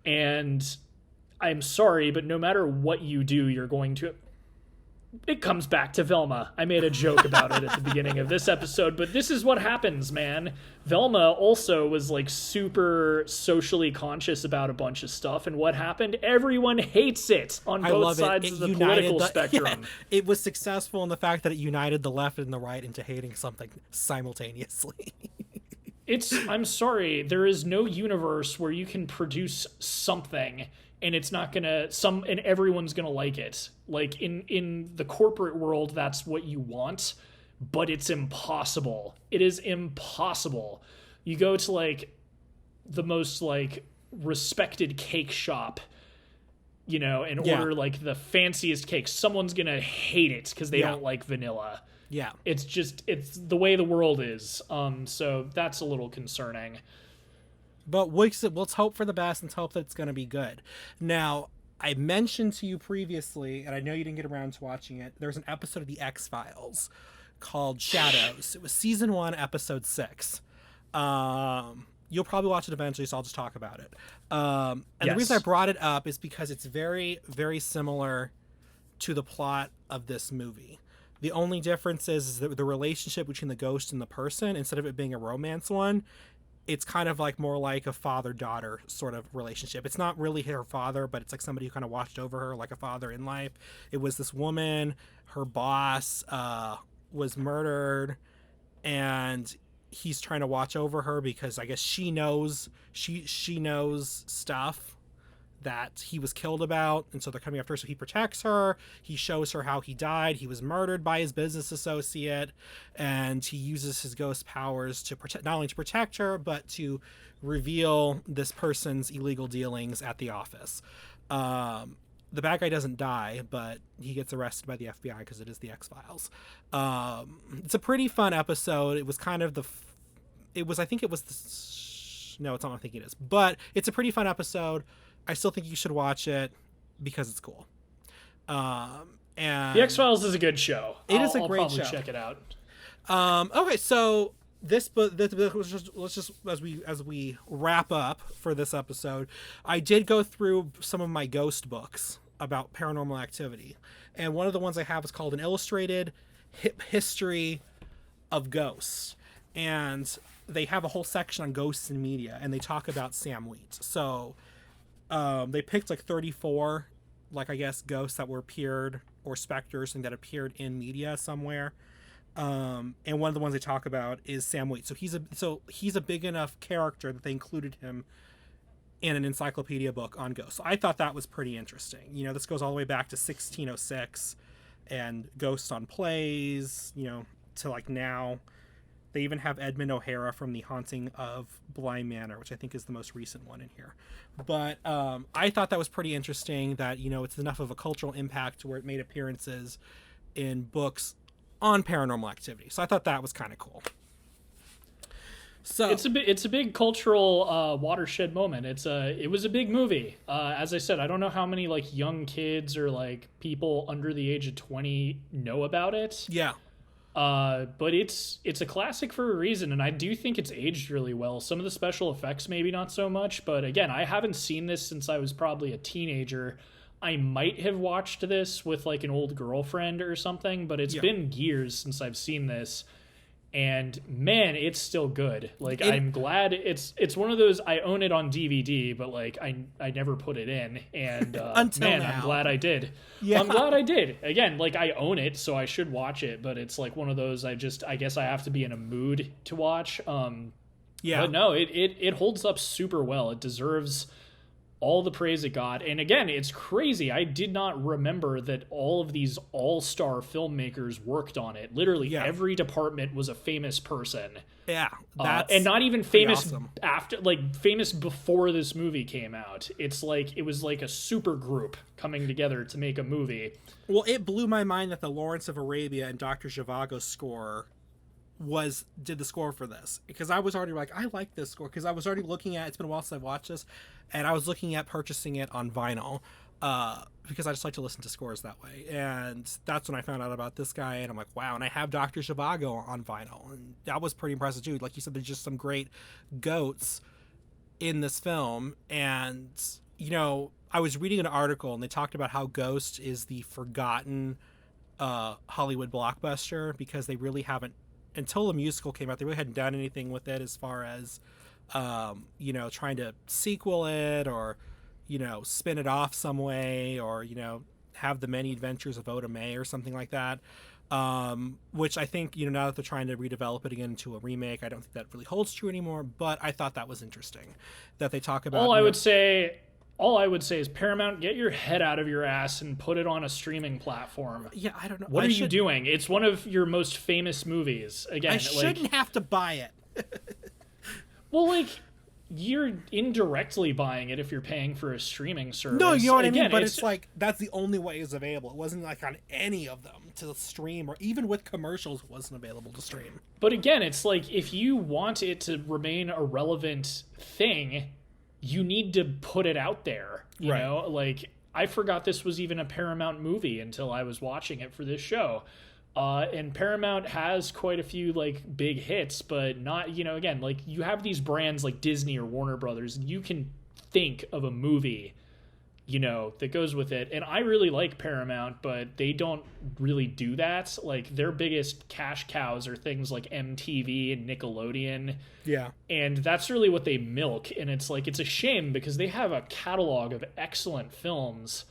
And I'm sorry, but no matter what you do, you're going to it comes back to Velma. I made a joke about it at the beginning of this episode, but this is what happens, man. Velma also was like super socially conscious about a bunch of stuff, and what happened? Everyone hates it on both sides of the political spectrum. Yeah, it was successful in the fact that it united the left and the right into hating something simultaneously. I'm sorry, there is no universe where you can produce something and it's not gonna and everyone's gonna like it. Like in the corporate world, that's what you want, but it's impossible. It is impossible. You go to like the most like respected cake shop, you know, and order like the fanciest cake. Someone's gonna hate it because they don't like vanilla. Yeah. It's the way the world is. So that's a little concerning. But let's hope for the best and hope that it's going to be good. Now, I mentioned to you previously, and I know you didn't get around to watching it, there's an episode of The X-Files called Shadows. It was season 1, episode 6. You'll probably watch it eventually, so I'll just talk about it. And the reason I brought it up is because it's very, very similar to the plot of this movie. The only difference is that the relationship between the ghost and the person, instead of it being a romance one, it's kind of like more like a father-daughter sort of relationship. It's not really her father, but it's like somebody who kind of watched over her like a father in life. It was this woman, her boss was murdered, and he's trying to watch over her because I guess she knows stuff that he was killed about, and so they're coming after her. So he protects her. He shows her how he died. He was murdered by his business associate, and he uses his ghost powers to protect, not only to protect her, but to reveal this person's illegal dealings at the office. The bad guy doesn't die, but he gets arrested by the FBI because it is the X-Files. It's a pretty fun episode. It was kind of I think it was no, it's not what I think it is, but it's a pretty fun episode. I still think you should watch it because it's cool. And The X-Files is a good show. It is a great show. I'll probably check it out. Okay, so let's just as we wrap up for this episode, I did go through some of my ghost books about paranormal activity, and one of the ones I have is called An Illustrated History of Ghosts, and they have a whole section on ghosts in media, and they talk about Sam Wheat. So they picked like 34, like I guess ghosts that were appeared, or specters and that appeared in media somewhere. And one of the ones they talk about is Sam Wheat. So he's a big enough character that they included him in an encyclopedia book on ghosts. So I thought that was pretty interesting. You know, this goes all the way back to 1606 and ghosts on plays, you know, to like now. They even have Edmund O'Hara from The Haunting of Bly Manor, which I think is the most recent one in here. But I thought that was pretty interesting that, you know, it's enough of a cultural impact to where it made appearances in books on paranormal activity. So I thought that was kind of cool. So it's a big cultural watershed moment. It was a big movie. As I said, I don't know how many like young kids or like people under the age of 20 know about it. Yeah. But it's a classic for a reason, and I do think it's aged really well. Some of the special effects maybe not so much, but again, I haven't seen this since I was probably a teenager. I might have watched this with like an old girlfriend or something, but it's been years since I've seen this. And man, it's still good. Like I'm glad it's one of those. I own it on DVD, but like I never put it in. And Until man, now. I'm glad I did. Yeah. I'm glad I did. Again, like I own it, so I should watch it. But it's like one of those. I guess I have to be in a mood to watch. Yeah. But no, it holds up super well. It deserves all the praise it got. And again, it's crazy. I did not remember that all of these all-star filmmakers worked on it. Literally every department was a famous person. Yeah. And not even famous awesome. after, like famous before this movie came out. It's like, it was like a super group coming together to make a movie. Well, it blew my mind that the Lawrence of Arabia and Dr. Zhivago score did the score for this, because I was already like, I like this score, because I was already looking at, it's been a while since I've watched this, and I was looking at purchasing it on vinyl, because I just like to listen to scores that way. And that's when I found out about this guy, and I'm like, wow. And I have Dr. Zhivago on vinyl, and that was pretty impressive too. Like you said, there's just some great goats in this film. And you know, I was reading an article, and they talked about how Ghost is the forgotten Hollywood blockbuster, because they really haven't, until the musical came out, they really hadn't done anything with it as far as trying to sequel it, or spin it off some way, or have the Many Adventures of Oda Mae or something like that. Which I think, now that they're trying to redevelop it again into a remake, I don't think that really holds true anymore, but I thought that was interesting that they talk about. All I would say is, Paramount, get your head out of your ass and put it on a streaming platform. Yeah, I don't know. What are you doing? It's one of your most famous movies. Again, I shouldn't have to buy it. Well, you're indirectly buying it if you're paying for a streaming service. No, you know what I mean? But it's that's the only way it's available. It wasn't on any of them to stream, or even with commercials, it wasn't available to stream. But again, it's if you want it to remain a relevant thing, you need to put it out there. You know? I forgot this was even a Paramount movie until I was watching it for this show. And Paramount has quite a few big hits, but not, again, you have these brands like Disney or Warner Brothers, and you can think of a movie, that goes with it. And I really like Paramount, but they don't really do that. Their biggest cash cows are things like MTV and Nickelodeon. Yeah. And that's really what they milk. And it's it's a shame, because they have a catalog of excellent films,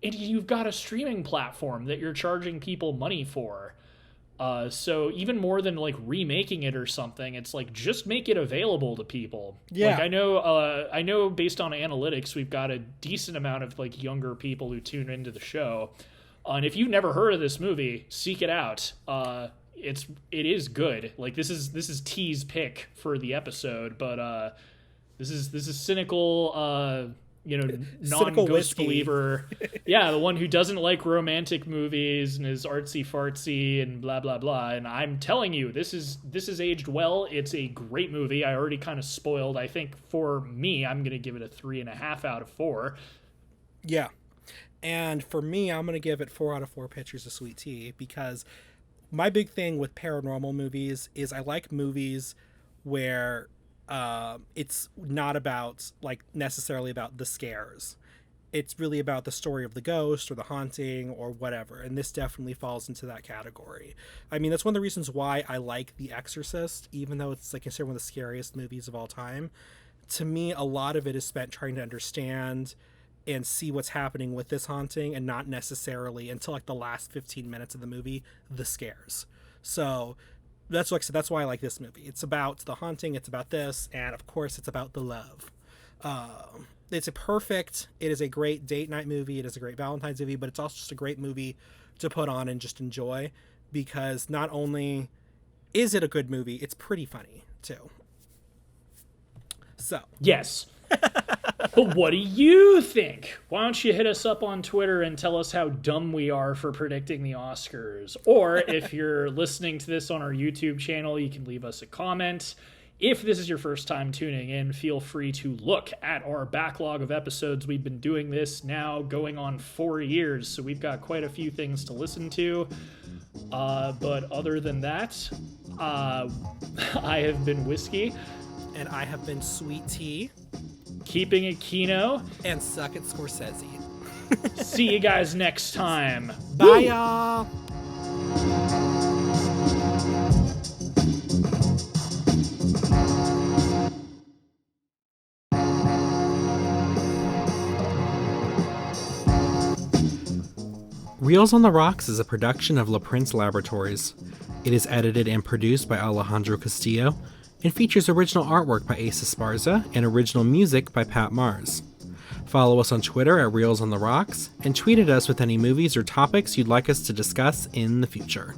and you've got a streaming platform that you're charging people money for. So even more than remaking it or something, it's just make it available to people. Yeah. I know based on analytics, we've got a decent amount of younger people who tune into the show. And if you've never heard of this movie, seek it out. It is good. This is T's pick for the episode, but this is cynical, non-ghost believer. Yeah, the one who doesn't like romantic movies and is artsy-fartsy and blah, blah, blah. And I'm telling you, this is aged well. It's a great movie. I already kind of spoiled. I think for me, I'm going to give it a 3.5 out of 4. Yeah. And for me, I'm going to give it 4 out of 4 pitchers of sweet tea, because my big thing with paranormal movies is I like movies where it's not about necessarily about the scares. It's really about the story of the ghost or the haunting or whatever, and this definitely falls into that category. I mean, that's one of the reasons why I like The Exorcist, even though it's considered one of the scariest movies of all time. To me, a lot of it is spent trying to understand and see what's happening with this haunting, and not necessarily until the last 15 minutes of the movie, the scares. So that's that's why I like this movie. It's about the haunting, it's about this, and of course it's about the love. It is a great date night movie, it is a great Valentine's movie, but it's also just a great movie to put on and just enjoy, because not only is it a good movie, it's pretty funny too. So yes. But what do you think? Why don't you hit us up on Twitter and tell us how dumb we are for predicting the Oscars? Or if you're listening to this on our YouTube channel, you can leave us a comment. If this is your first time tuning in, feel free to look at our backlog of episodes. We've been doing this now going on 4 years, so we've got quite a few things to listen to. But other than that, I have been Whiskey. And I have been Sweet Tea. Keeping it Kino. And suck it Scorsese. See you guys next time. Bye, Woo! Y'all. Reels on the Rocks is a production of La Prince Laboratories. It is edited and produced by Alejandro Castillo, and features original artwork by Asa Esparza and original music by Pat Mars. Follow us on Twitter at Reels on the Rocks, and tweet at us with any movies or topics you'd like us to discuss in the future.